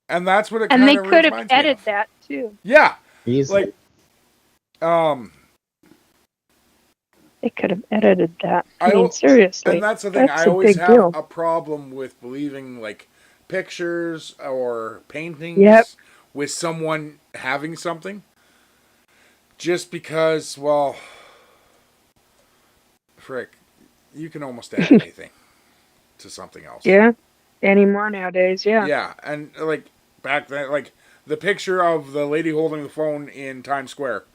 And that's what it and kind they of could have reminds me edited of. that too. Yeah. Easily. Like, they could have edited that. I mean, seriously. And that's the thing. That's I always have deal. a problem with believing, like, pictures or paintings with someone having something. Just because, well, frick, you can almost add anything to something else. Yeah. Anymore nowadays, Yeah, and, like, back then, like, the picture of the lady holding the phone in Times Square.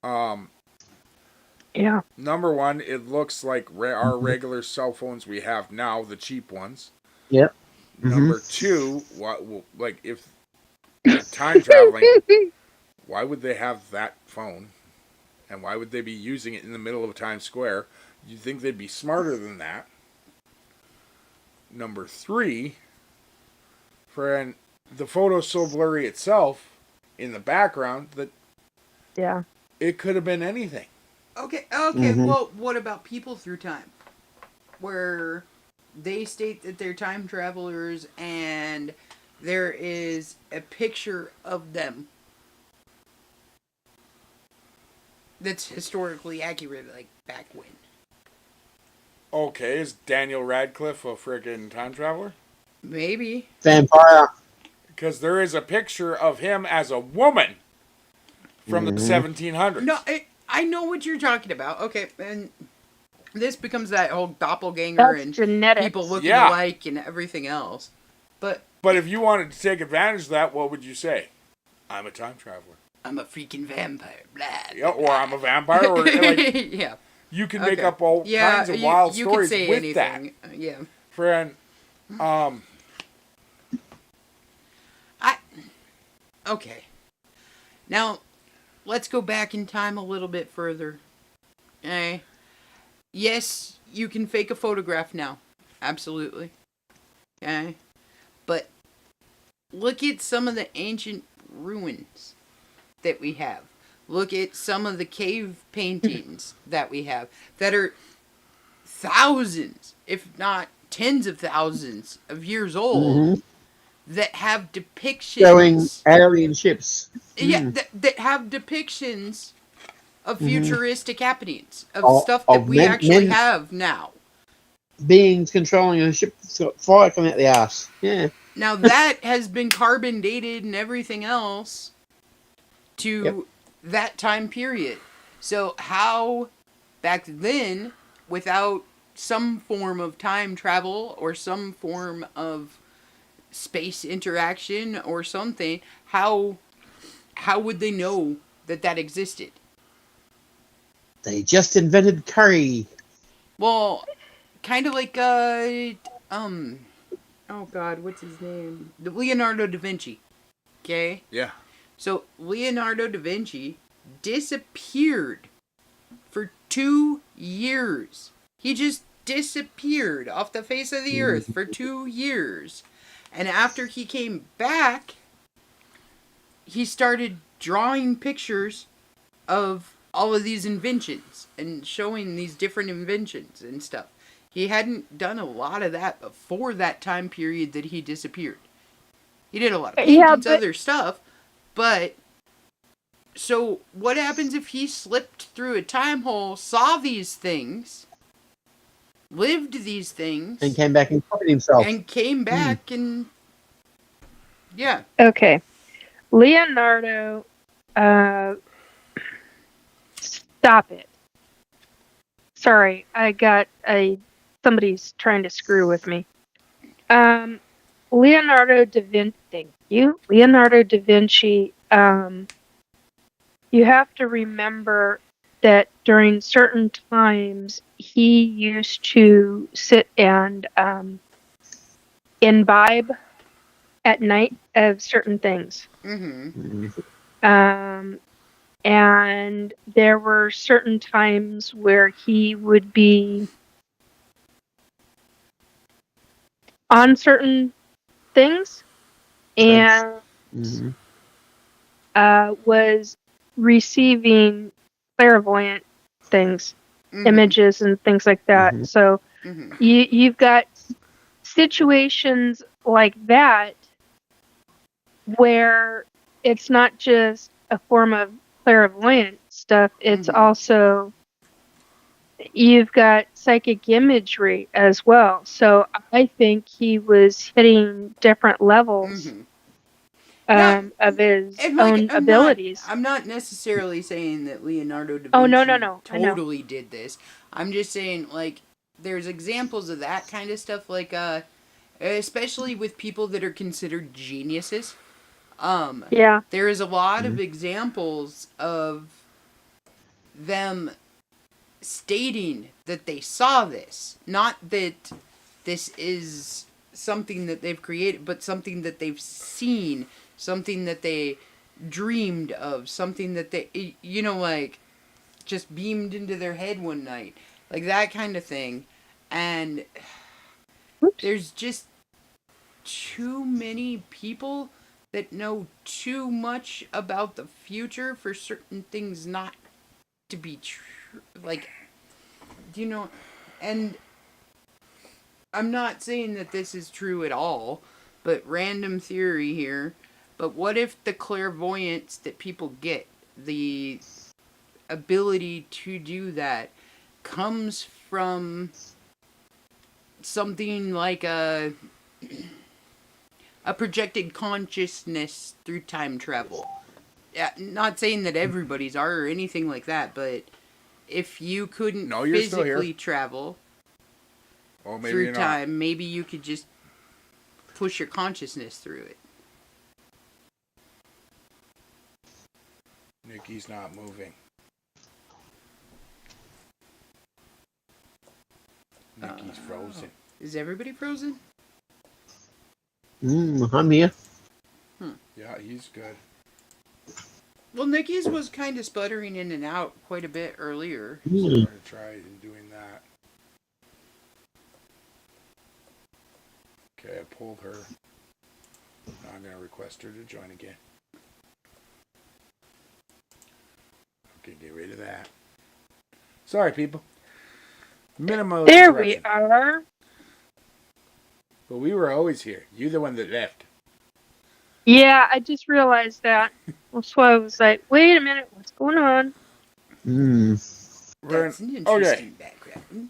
Yeah. Number one, it looks like our regular cell phones we have now, the cheap ones. Yep. Number two, like, if they're time traveling, why would they have that phone? And why would they be using it in the middle of Times Square? You'd think they'd be smarter than that. Number three, friend, the photo's so blurry itself in the background that it could have been anything. Okay, well, what about people through time? Where they state that they're time travelers and there is a picture of them that's historically accurate, like back when. Okay, is Daniel Radcliffe a friggin' time traveler? Maybe. Vampire. Because there is a picture of him as a woman from the 1700s. No, I know what you're talking about. Okay, and this becomes that whole doppelganger That's and genetics. people looking Yeah. alike and everything else. But But if you wanted to take advantage of that, what would you say? I'm a time traveler. I'm a freaking vampire. Blah, Yeah, or I'm a vampire. Or like, yeah. you can make Okay. up all kinds of wild you stories could say with anything. that. Yeah. Friend, Okay. Now, let's go back in time a little bit further. Okay. Yes, you can fake a photograph now. Absolutely. Okay. But look at some of the ancient ruins that we have. Look at some of the cave paintings that we have that are thousands, if not tens of thousands of years old, that have depictions Showing alien ships. yeah, that have depictions of futuristic happenings, of Of- stuff that of we men- actually men- have now. Beings controlling a ship that's got fire coming out the ass. Yeah. Now that has been carbon dated and everything else to that time period. So how back then, without some form of time travel or some form of space interaction or something, how would they know that that existed? They just invented curry. Well, kind of like oh god, what's his name? Leonardo da Vinci. Okay? yeah. So Leonardo da Vinci disappeared for 2 years. He just disappeared off the face of the earth for 2 years. And after he came back, he started drawing pictures of all of these inventions and showing these different inventions and stuff. He hadn't done a lot of that before that time period that he disappeared. He did a lot of paintings, other stuff, but so what happens if he slipped through a time hole, saw these things, lived these things, And came back and copied himself. and came back and yeah. Okay. Leonardo, stop it. Sorry, I got somebody's trying to screw with me. Leonardo da Vinci, thank you. Leonardo da Vinci, you have to remember that during certain times he used to sit and imbibe at night of certain things. Mm-hmm. And there were certain times where he would be on certain things and was receiving clairvoyant things, images and things like that. So you've got situations like that where it's not just a form of clairvoyant stuff, it's also you've got psychic imagery as well. So I think he was hitting different levels of his own abilities. I'm not necessarily saying that Leonardo da Vinci Oh, no. totally did this. I'm just saying, like, there's examples of that kind of stuff, like, especially with people that are considered geniuses. Yeah. There is a lot of examples of them stating that they saw this. Not that this is something that they've created, but something that they've seen, something that they dreamed of, something that they, you know, like, just beamed into their head one night. Like, that kind of thing. And there's just too many people that know too much about the future for certain things not to be true. Like, you know, and I'm not saying that this is true at all, but random theory here. But what if the clairvoyance that people get, the ability to do that, comes from something like a projected consciousness through time travel. Yeah, not saying that everybody's are or anything like that, but if you couldn't No, you're still physically here. travel Well, maybe through you're not. time, maybe you could just push your consciousness through it. Nikki's not moving. Nikki's frozen. Is everybody frozen? I'm here. Yeah, he's good. Well, Nikki's was kind of sputtering in and out quite a bit earlier. So I'm going to try doing that. Okay, I pulled her. Now I'm going to request her to join again. Okay, get rid of that. Sorry, people. Minimal There we interruption. are. But we were always here. You the one that left. Yeah, I just realized that. That's why I was like, wait a minute, what's going on? That's an interesting background.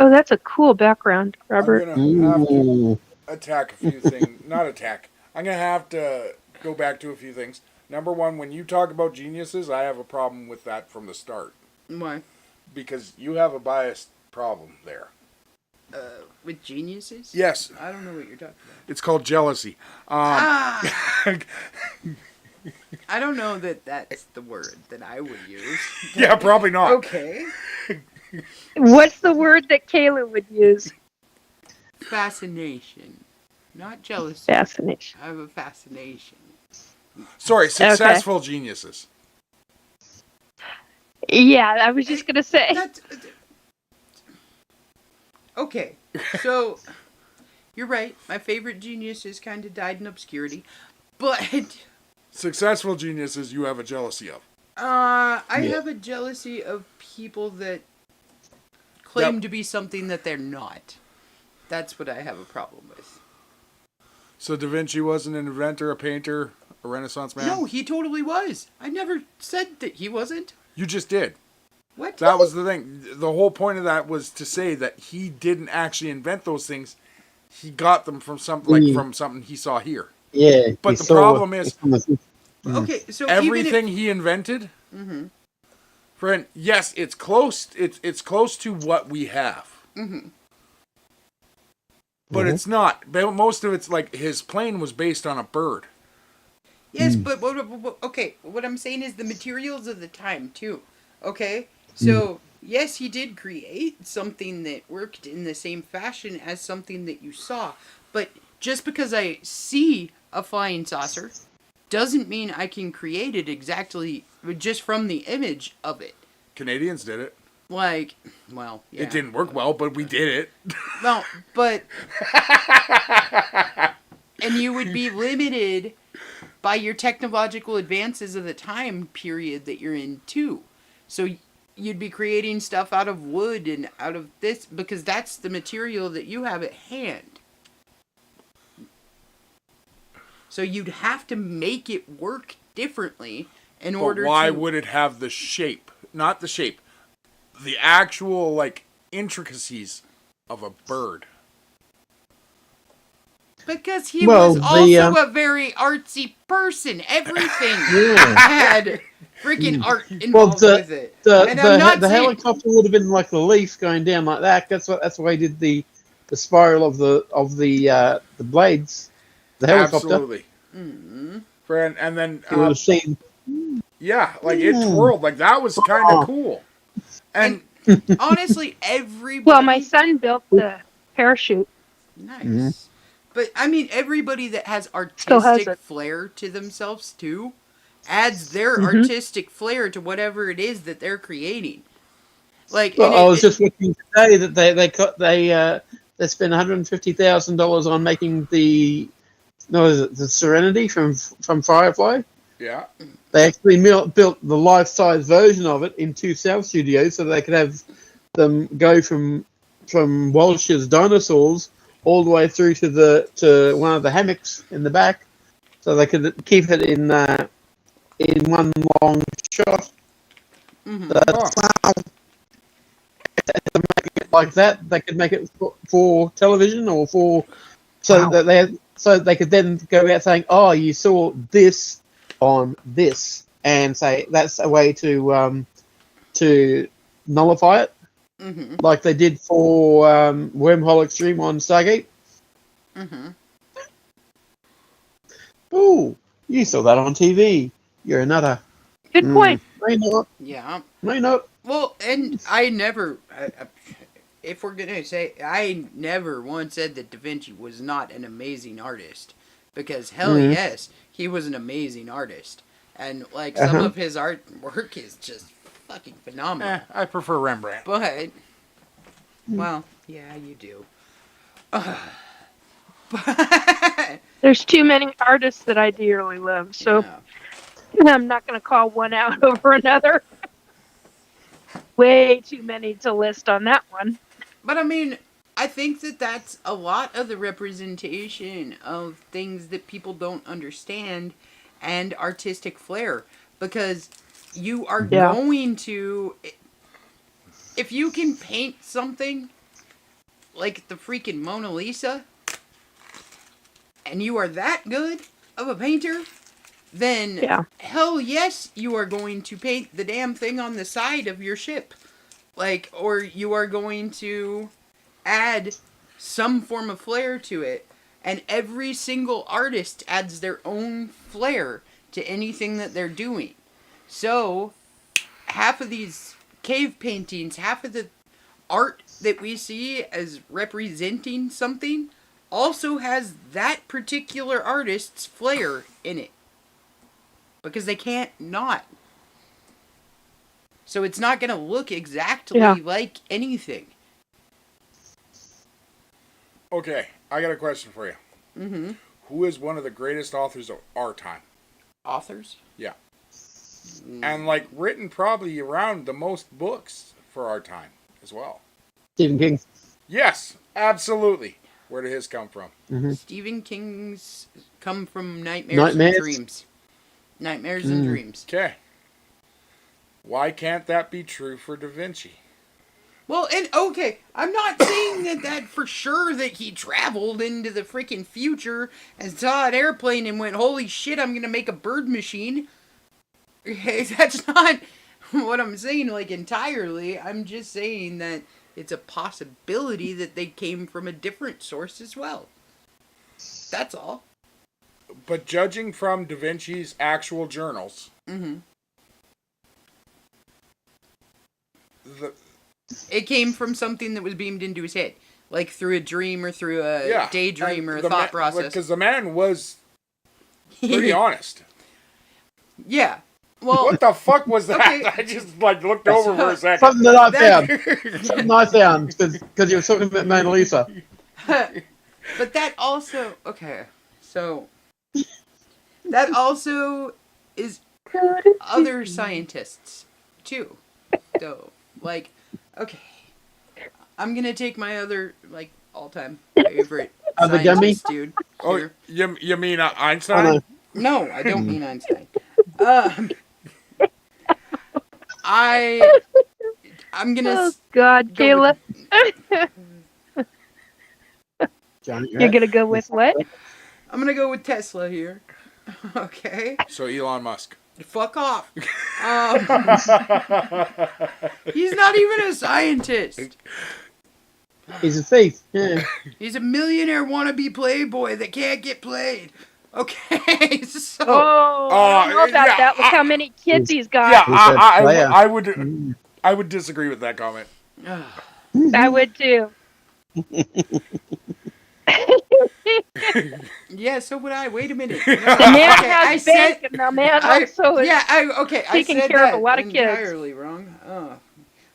Oh, that's a cool background, I'm Robert. going to have to attack a few things. Not attack. I'm going to have to go back to a few things. Number one, when you talk about geniuses, I have a problem with that from the start. Why? Because you have a biased problem there. With geniuses? Yes. I don't know what you're talking about. It's called jealousy. I don't know that that's the word that I would use. Yeah, probably not. Okay. What's the word that Kayla would use? Fascination. Not jealousy. Fascination. I have a fascination. Sorry, successful geniuses. Yeah, I was just going to say. That's... Okay, so you're right. My favorite geniuses kind of died in obscurity, but Successful geniuses you have a jealousy of. I have a jealousy of people that claim to be something that they're not. That's what I have a problem with. So Da Vinci wasn't an inventor, a painter, a Renaissance man? No, he totally was. I never said that he wasn't. You just did. What? That was the thing. The whole point of that was to say that he didn't actually invent those things. He got them from something from something he saw here. Yeah. But the problem is, Okay, so everything he invented, friend, yes, it's close. It's close to what we have. But it's not. Most of it's like his plane was based on a bird. Yes, but okay, what I'm saying is the materials of the time too. Okay, so yes, he did create something that worked in the same fashion as something that you saw. But just because I see a flying saucer doesn't mean I can create it exactly just from the image of it. Canadians did it. Like, well, yeah. It didn't work well, but we did it. No, but and you would be limited by your technological advances of the time period that you're in too. So you'd be creating stuff out of wood and out of this because that's the material that you have at hand. So you'd have to make it work differently in order to... But why would it have the shape? Not the shape. The actual, like, intricacies of a bird. Because he was also a very artsy person. Everything had freaking art involved with it. The helicopter would have been like a leaf going down like that. That's why he did the spiral of the blades. The helicopter. Absolutely. And then you would have seen. Yeah, like it twirled. Like that was kind of cool. And honestly, everybody. Well, my son built the parachute. Nice. But, I mean, everybody that has artistic flair to themselves, too, adds their artistic flair to whatever it is that they're creating. Like, I was just looking today that they spent $150,000 on making the Serenity from Firefly. Yeah. They actually built the life-size version of it in 2 South studios so they could have them go from Walsh's dinosaurs all the way through to one of the hammocks in the back, so they could keep it in one long shot. like that, they could make it for television or for that they could then go out saying, "Oh, you saw this on this," and say that's a way to nullify it, like they did for Wormhole Extreme on Stargate. Oh, you saw that on TV. You're a nutter. Good point. May not. Yeah. May not. Well, and I never, if we're going to say, I never once said that Da Vinci was not an amazing artist. Because, hell yes, he was an amazing artist. And, like, some of his artwork is just fucking phenomenal. I prefer Rembrandt. But, well, yeah, you do. There's too many artists that I dearly love, so I'm not going to call one out over another. Way too many to list on that one. But I mean, I think that that's a lot of the representation of things that people don't understand and artistic flair. Because you are going to... If you can paint something like the freaking Mona Lisa, and you are that good of a painter, then hell yes, you are going to paint the damn thing on the side of your ship. Like, or you are going to add some form of flair to it. And every single artist adds their own flair to anything that they're doing. So, half of these cave paintings, half of the art that we see as representing something also has that particular artist's flair in it. Because they can't not. So it's not going to look exactly like anything. Okay, I got a question for you. Who is one of the greatest authors of our time? Authors? Yeah. And, like, written probably around the most books for our time as well. Stephen King. Yes, absolutely. Where did his come from? Stephen King's come from nightmares and dreams. Nightmares and dreams. Okay. Why can't that be true for Da Vinci? Well, and okay, I'm not saying that for sure that he traveled into the freaking future and saw an airplane and went, holy shit, I'm gonna make a bird machine. That's not what I'm saying, like, entirely. I'm just saying that it's a possibility that they came from a different source as well. That's all. But judging from Da Vinci's actual journals, it came from something that was beamed into his head. Like through a dream or through a daydream or a thought process. Because the man was pretty honest. Yeah. Well, what the fuck was that? Okay. I just looked over for a second. Something that I found. Something I found because you were talking about Mona Lisa. But that also so that also is other scientists too. So I'm gonna take my other all-time favorite scientist dude. Oh, you mean Einstein? Oh, no. No, I don't mean Einstein. I'm gonna. Oh God, Kayla. You're gonna go with what? I'm gonna go with Tesla here. Okay. So Elon Musk. Fuck off. He's not even a scientist. He's a thief. Yeah. He's a millionaire wannabe playboy that can't get played. Okay, so. I don't know about that. Look how many kids he's got. Yeah, I would disagree with that comment. I would too. Yeah, so would I. Wait a minute. The man has bank, and the man also is taking care of a lot of kids. Entirely wrong.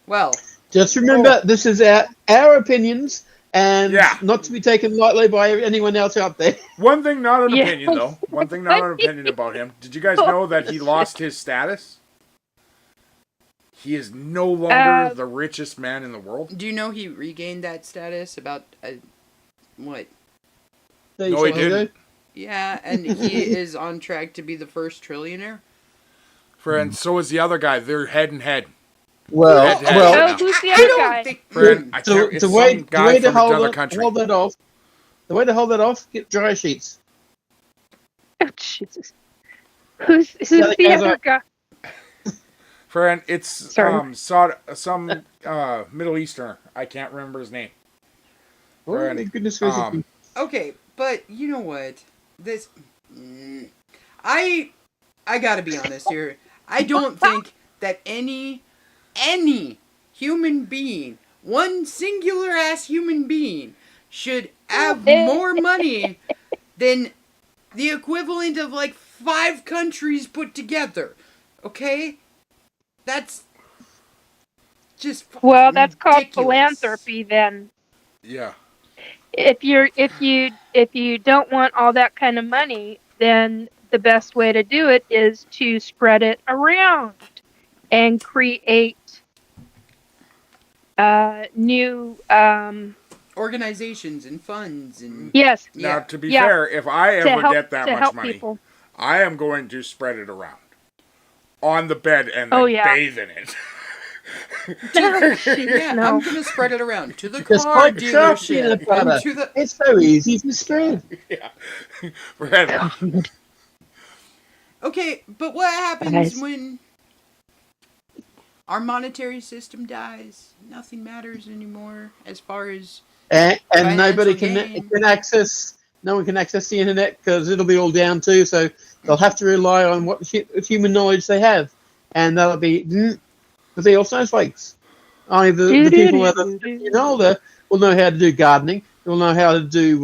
Well. Just remember, this is our opinions, and not to be taken lightly by anyone else out there. One thing, not an opinion, though. One thing, not an opinion about him. Did you guys know that he lost his status? He is no longer the richest man in the world. Do you know he regained that status about what? No, he didn't. Yeah, and he is on track to be the first trillionaire. And so is the other guy. They're head and head. Well, Red well, hat. Oh, who's the I other don't guy? think. Friend, I can't, it's the some way guy to from another hold country. that off. The way to hold that off, get dry sheets. Oh, Jesus. Who's Yeah, the other guy? Friend, it's Sorry. some Middle Easterner. I can't remember his name. Oh, Friend, goodness gracious. Okay, but you know what? This. I gotta be honest here. I don't think that any human being, one singular ass human being, should have more money than the equivalent of like 5 countries put together. Okay? That's just Well, that's called ridiculous. philanthropy then. yeah. If you don't want all that kind of money, then the best way to do it is to spread it around and create new Organizations and funds and yes. Now, yeah. to be Yeah. fair, if I To ever help, get that to much help money, people. I am going to spread it around on the bed and Oh, then yeah. bathe in it. Yeah, No. I'm gonna spread it around to the Just car like sharp dealership peanut and butter. to the. It's so easy to spread. Yeah. Friend, Okay, but what happens Guys. when our monetary system dies? Nothing matters anymore as far as And Financial nobody gain. can access. No one can access the internet because it'll be all down too. So they'll have to rely on what human knowledge they have, and that'll be because they all snowflakes. Only the people that are 50 and older will know how to do gardening. Will know how to do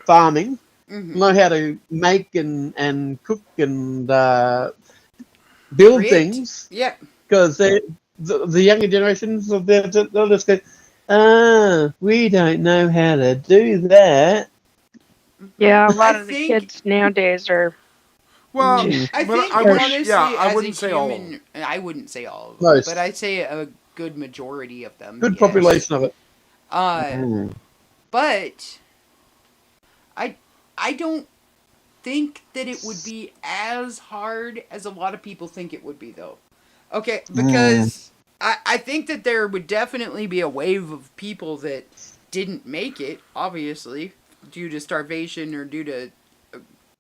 farming. mm-hmm. Know how to make and cook and build Create. things. Yeah, Because the younger generations they'll just go, we don't know how to do that. Yeah, a lot I of the think- kids nowadays are. well, I but think I wouldn't, honestly, yeah, I as wouldn't a say all of human, them. I wouldn't say all of them, Most. but I'd say a good majority of them. Good yes. population of it. But I don't think that it would be as hard as a lot of people think it would be, though. Okay, because I think that there would definitely be a wave of people that didn't make it, obviously, due to starvation or due to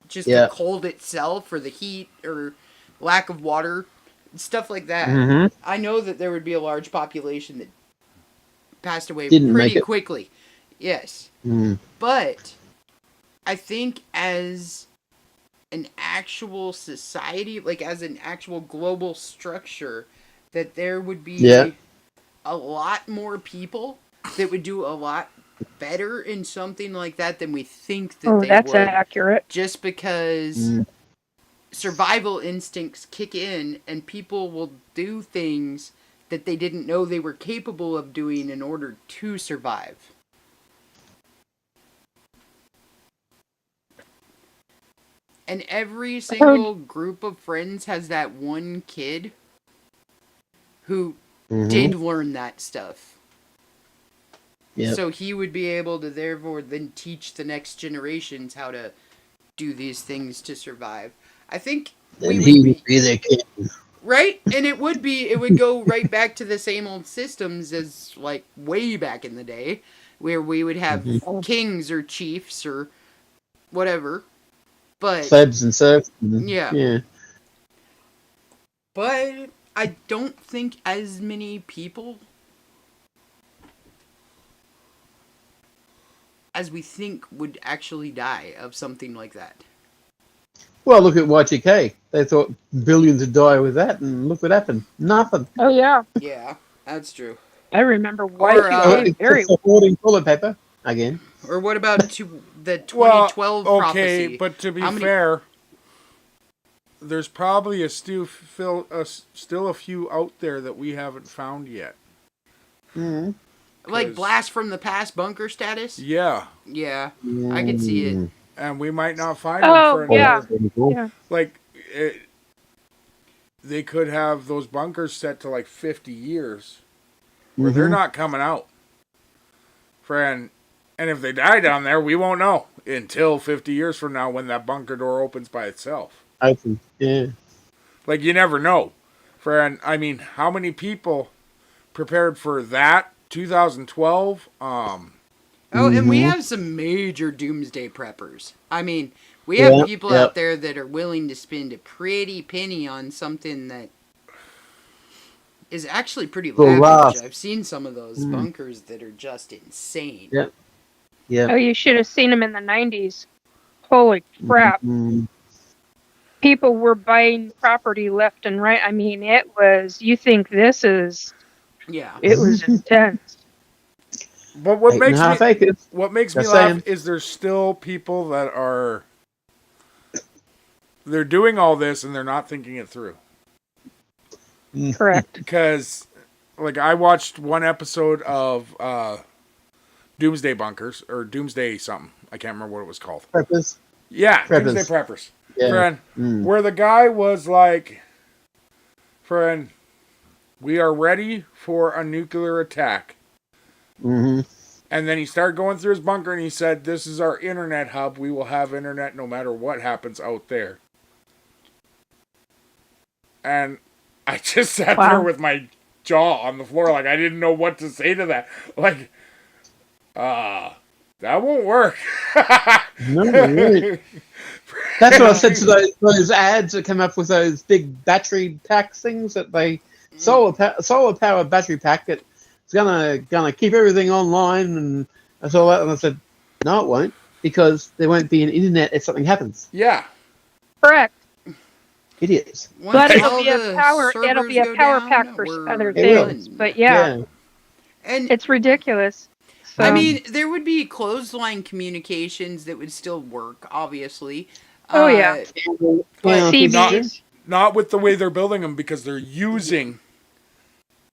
just the cold itself or the heat or lack of water, stuff like that. I know that there would be a large population that passed away Didn't make pretty it. quickly. Yes. But I think as an actual society, like as an actual global structure, that there would be a lot more people that would do a lot better in something like that than we think that Oh, they that's would. accurate. Just because survival instincts kick in and people will do things that they didn't know they were capable of doing in order to survive. And every single group of friends has that one kid who did learn that stuff. Yep. So he would be able to therefore then teach the next generations how to do these things to survive. I think And he would be their kid. right? And it would go right back to the same old systems as like way back in the day where we would have kings or chiefs or whatever. But Plebs and serfs. Yeah. But I don't think as many people as we think would actually die of something like that. Well, look at Y2K. They thought billions would die with that, and look what happened. Nothing. Oh yeah, Yeah, that's true. I remember Or, Y2K very It's hoarding toilet paper again. Or what about the 2012 Well, prophecy? okay, but to be How many- fair, there's probably still a few out there that we haven't found yet. Like blast from the past bunker status? Yeah, Yeah, I could see it. and we might not find Oh, them for yeah. another. Yeah. Like, they could have those bunkers set to like 50 years, where they're not coming out. Friend, and if they die down there, we won't know until 50 years from now when that bunker door opens by itself. Open. Yeah. Like, you never know. Friend, I mean, how many people prepared for that? 2012? Oh, and we have some major doomsday preppers. I mean, we have people out there that are willing to spend a pretty penny on something that is actually pretty lavish. I've seen some of those bunkers that are just insane. Yep. Yeah. Oh, you should have seen them in the 90s. Holy crap. People were buying property left and right. I mean, it was, you think this is, it was intense. But what makes me laugh is there's still people that are, they're doing all this and they're not thinking it through. Correct. Because, like, I watched one episode of Doomsday Bunkers, or Doomsday something. I can't remember what it was called. Preppers. Yeah, Preppers. Doomsday Preppers. Yeah. Friend, where the guy was like, friend, we are ready for a nuclear attack. And then he started going through his bunker and he said, this is our internet hub. We will have internet no matter what happens out there. And I just sat there with my jaw on the floor like I didn't know what to say to that. Like, that won't work. No, really. That's what I said to those ads that come up with those big battery pack things that they solar power battery pack that's gonna keep everything online and that's all that. And I said, no, it won't, because there won't be an internet if something happens. Yeah. Correct. Idiots. But it'll be a power pack for other things. But yeah. And it's ridiculous. So. I mean, there would be clothesline communications that would still work, obviously. Oh, yeah. Not with the way they're building them, because they're using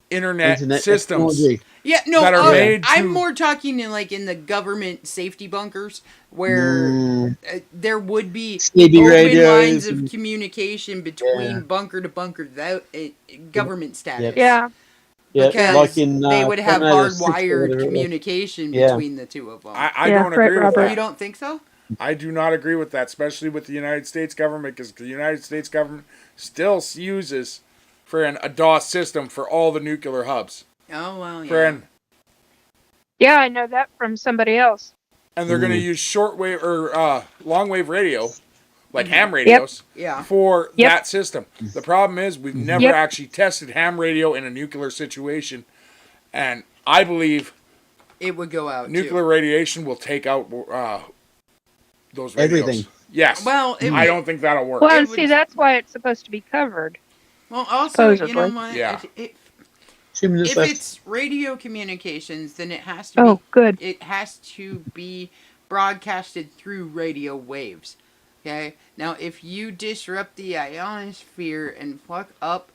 internet systems. Technology. Yeah, no, that are made I'm more talking in the government safety bunkers where there would be open lines of communication between bunker to bunker without government status. Yeah. Because they would have hardwired communication between the two of them. I don't agree with that. You don't think so? I do not agree with that, especially with the United States government, because the United States government still uses a DOS system for all the nuclear hubs. Oh, well, yeah. Friend. Yeah, I know that from somebody else. And they're going to use shortwave or long-wave radio, like ham radios, for that system. The problem is we've never actually tested ham radio in a nuclear situation, and I believe it would go out. Nuclear radiation will take out those radios. Everything. Yes. Well, I don't think that'll work. Well, see, that's why it's supposed to be covered. Well, also, supposedly. You know what? Yeah. If it's radio communications, then it has to be. Oh, good. It has to be broadcasted through radio waves. Okay. Now, if you disrupt the ionosphere and fuck up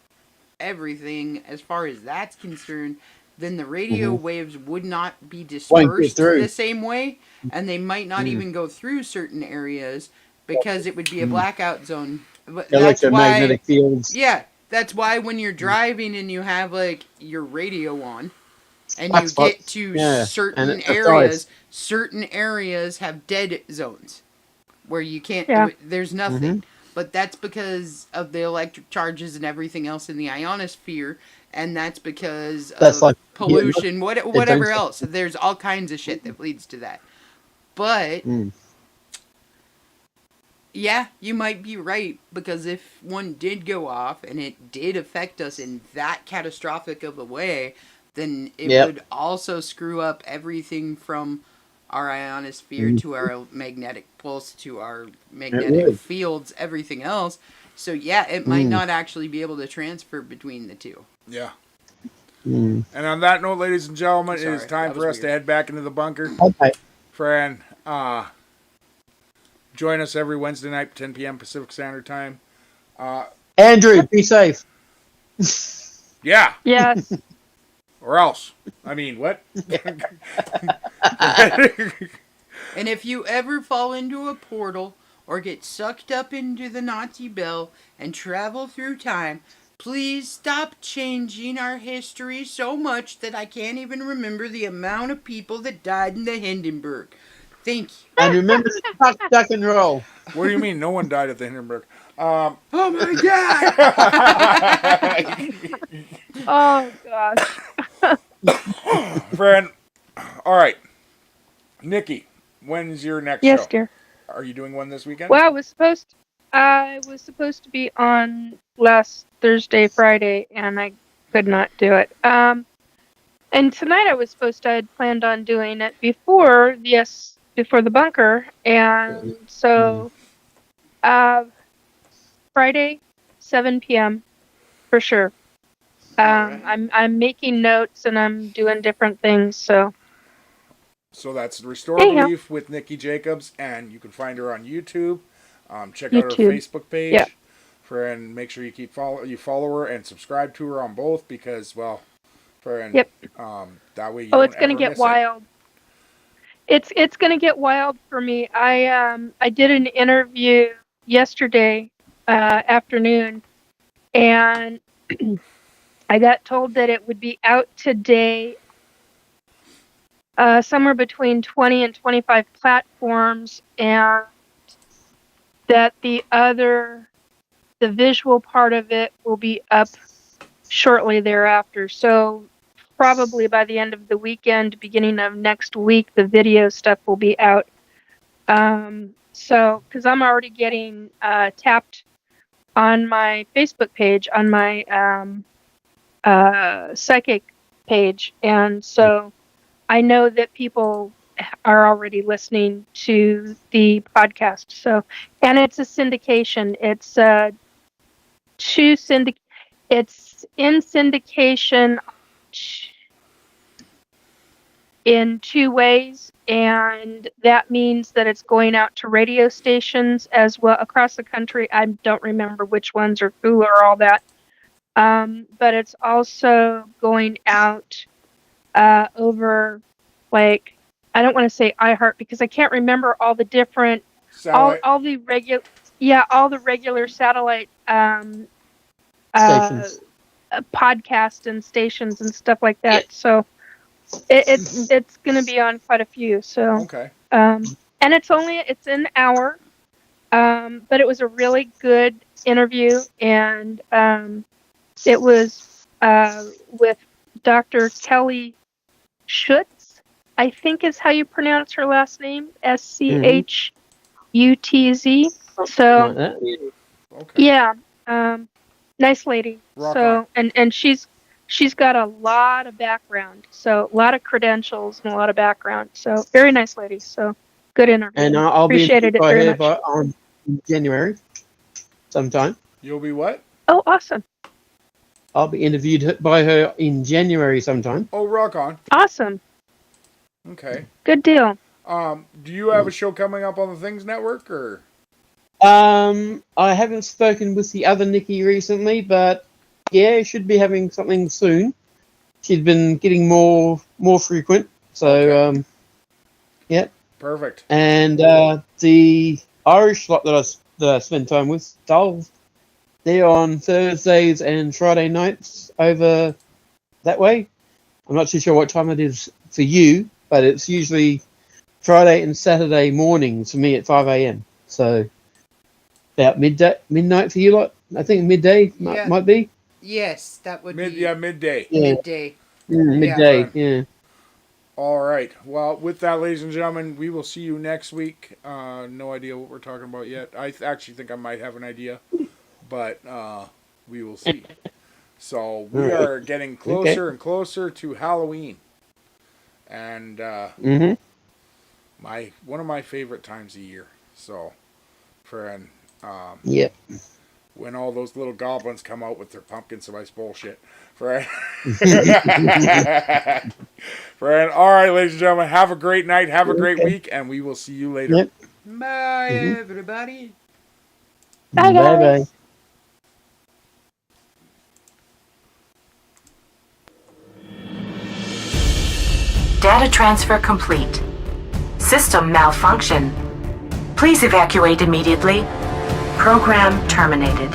everything as far as that's concerned, then the radio waves would not be dispersed the same way, and they might not even go through certain areas because it would be a blackout zone. Electromagnetic fields. Yeah. That's why when you're driving and you have your radio on and you get to certain areas have dead zones where you can't there's nothing. But that's because of the electric charges and everything else in the ionosphere, and that's because of pollution, whatever else. There's all kinds of shit that leads to that. But yeah, you might be right, because if one did go off and it did affect us in that catastrophic of a way, then it would also screw up everything from our ionosphere to our magnetic pulse to our magnetic fields, everything else. So yeah, it might not actually be able to transfer between the two. Yeah. And on that note, ladies and gentlemen, it is time for us to head back into the bunker. Okay. Fran, join us every Wednesday night, 10 p.m. Pacific Standard Time. Andrew, be safe. Yeah. Yes. Or else. I mean, what? And if you ever fall into a portal or get sucked up into the Nazi bell and travel through time, please stop changing our history so much that I can't even remember the amount of people that died in the Hindenburg. Thank you. And remember to duck and roll. What do you mean no one died at the Hindenburg? Oh my god! Oh gosh. Friend, all right. Nikki, when's your next Yes, show? dear. Are you doing one this weekend? Well, I was supposed to be on last Thursday, Friday, and I could not do it. And tonight I had planned on doing it before the bunker, and so Friday, 7 p.m. for sure. Alright. I'm making notes and I'm doing different things. So that's Restore Anyhow. Belief with Nikki Jacobs, and you can find her on YouTube. Check out her YouTube. Facebook page. Yeah. And make sure you follow her and subscribe to her on both because, well, Yep. that way you Oh, don't it's gonna ever get miss it. wild. It's gonna get wild for me. I did an interview yesterday afternoon, and I got told that it would be out today, somewhere between 20 and 25 platforms, and that the visual part of it will be up shortly thereafter. So probably by the end of the weekend, beginning of next week, the video stuff will be out. So, because I'm already getting tapped on my Facebook page, on my psychic page, and so I know that people are already listening to the podcast. So, and it's a syndication. It's It's in syndication in 2 ways, and that means that it's going out to radio stations as well across the country. I don't remember which ones or who or all that, but it's also going out over, like, I don't want to say iHeart because I can't remember all the different Satellite. all the regular satellite Stations. podcast and stations and stuff like that. So it's going to be on quite a few. So Okay. and it's an hour, but it was a really good interview, and it was with Dr. Kelly Schutz, I think is how you pronounce her last name, Schutz. So Like that. Okay. yeah, nice lady. Rock So and she's got a lot of background, so a lot of credentials and a lot of background. So very nice lady. So good interview. And I'll be Appreciated it very much. on January sometime. You'll be what? Oh, awesome. I'll be interviewed by her in January sometime. Oh, rock on. Awesome. Okay. Good deal. Do you have a show coming up on the Things Network, or? I haven't spoken with the other Nikki recently, but yeah, should be having something soon. She's been getting more frequent, so yeah. Perfect. And the Irish lot that I spend time with, they're on Thursdays and Friday nights over that way. I'm not too sure what time it is for you, but it's usually Friday and Saturday mornings for me at 5 a.m. So about midnight for you lot. I think midday Yeah. might be. Yes, that would be Midday. Yeah. midday. Midday. Fine. Yeah. All right. Well, with that, ladies and gentlemen, we will see you next week. No idea what we're talking about yet. I actually think I might have an idea, but we will see. So we are getting closer and closer to Halloween, and one of my favorite times of year. So, friend, Yep. when all those little goblins come out with their pumpkin spice bullshit. Friend. Friend. All right, ladies and gentlemen, have a great night, have a great week, and we will see you later. Yep. Bye, everybody. Bye, guys. Bye. Data transfer complete. System malfunction. Please evacuate immediately. Program terminated.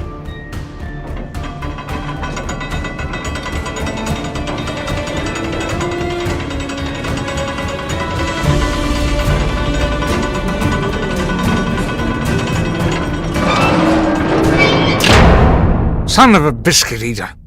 Son of a biscuit eater.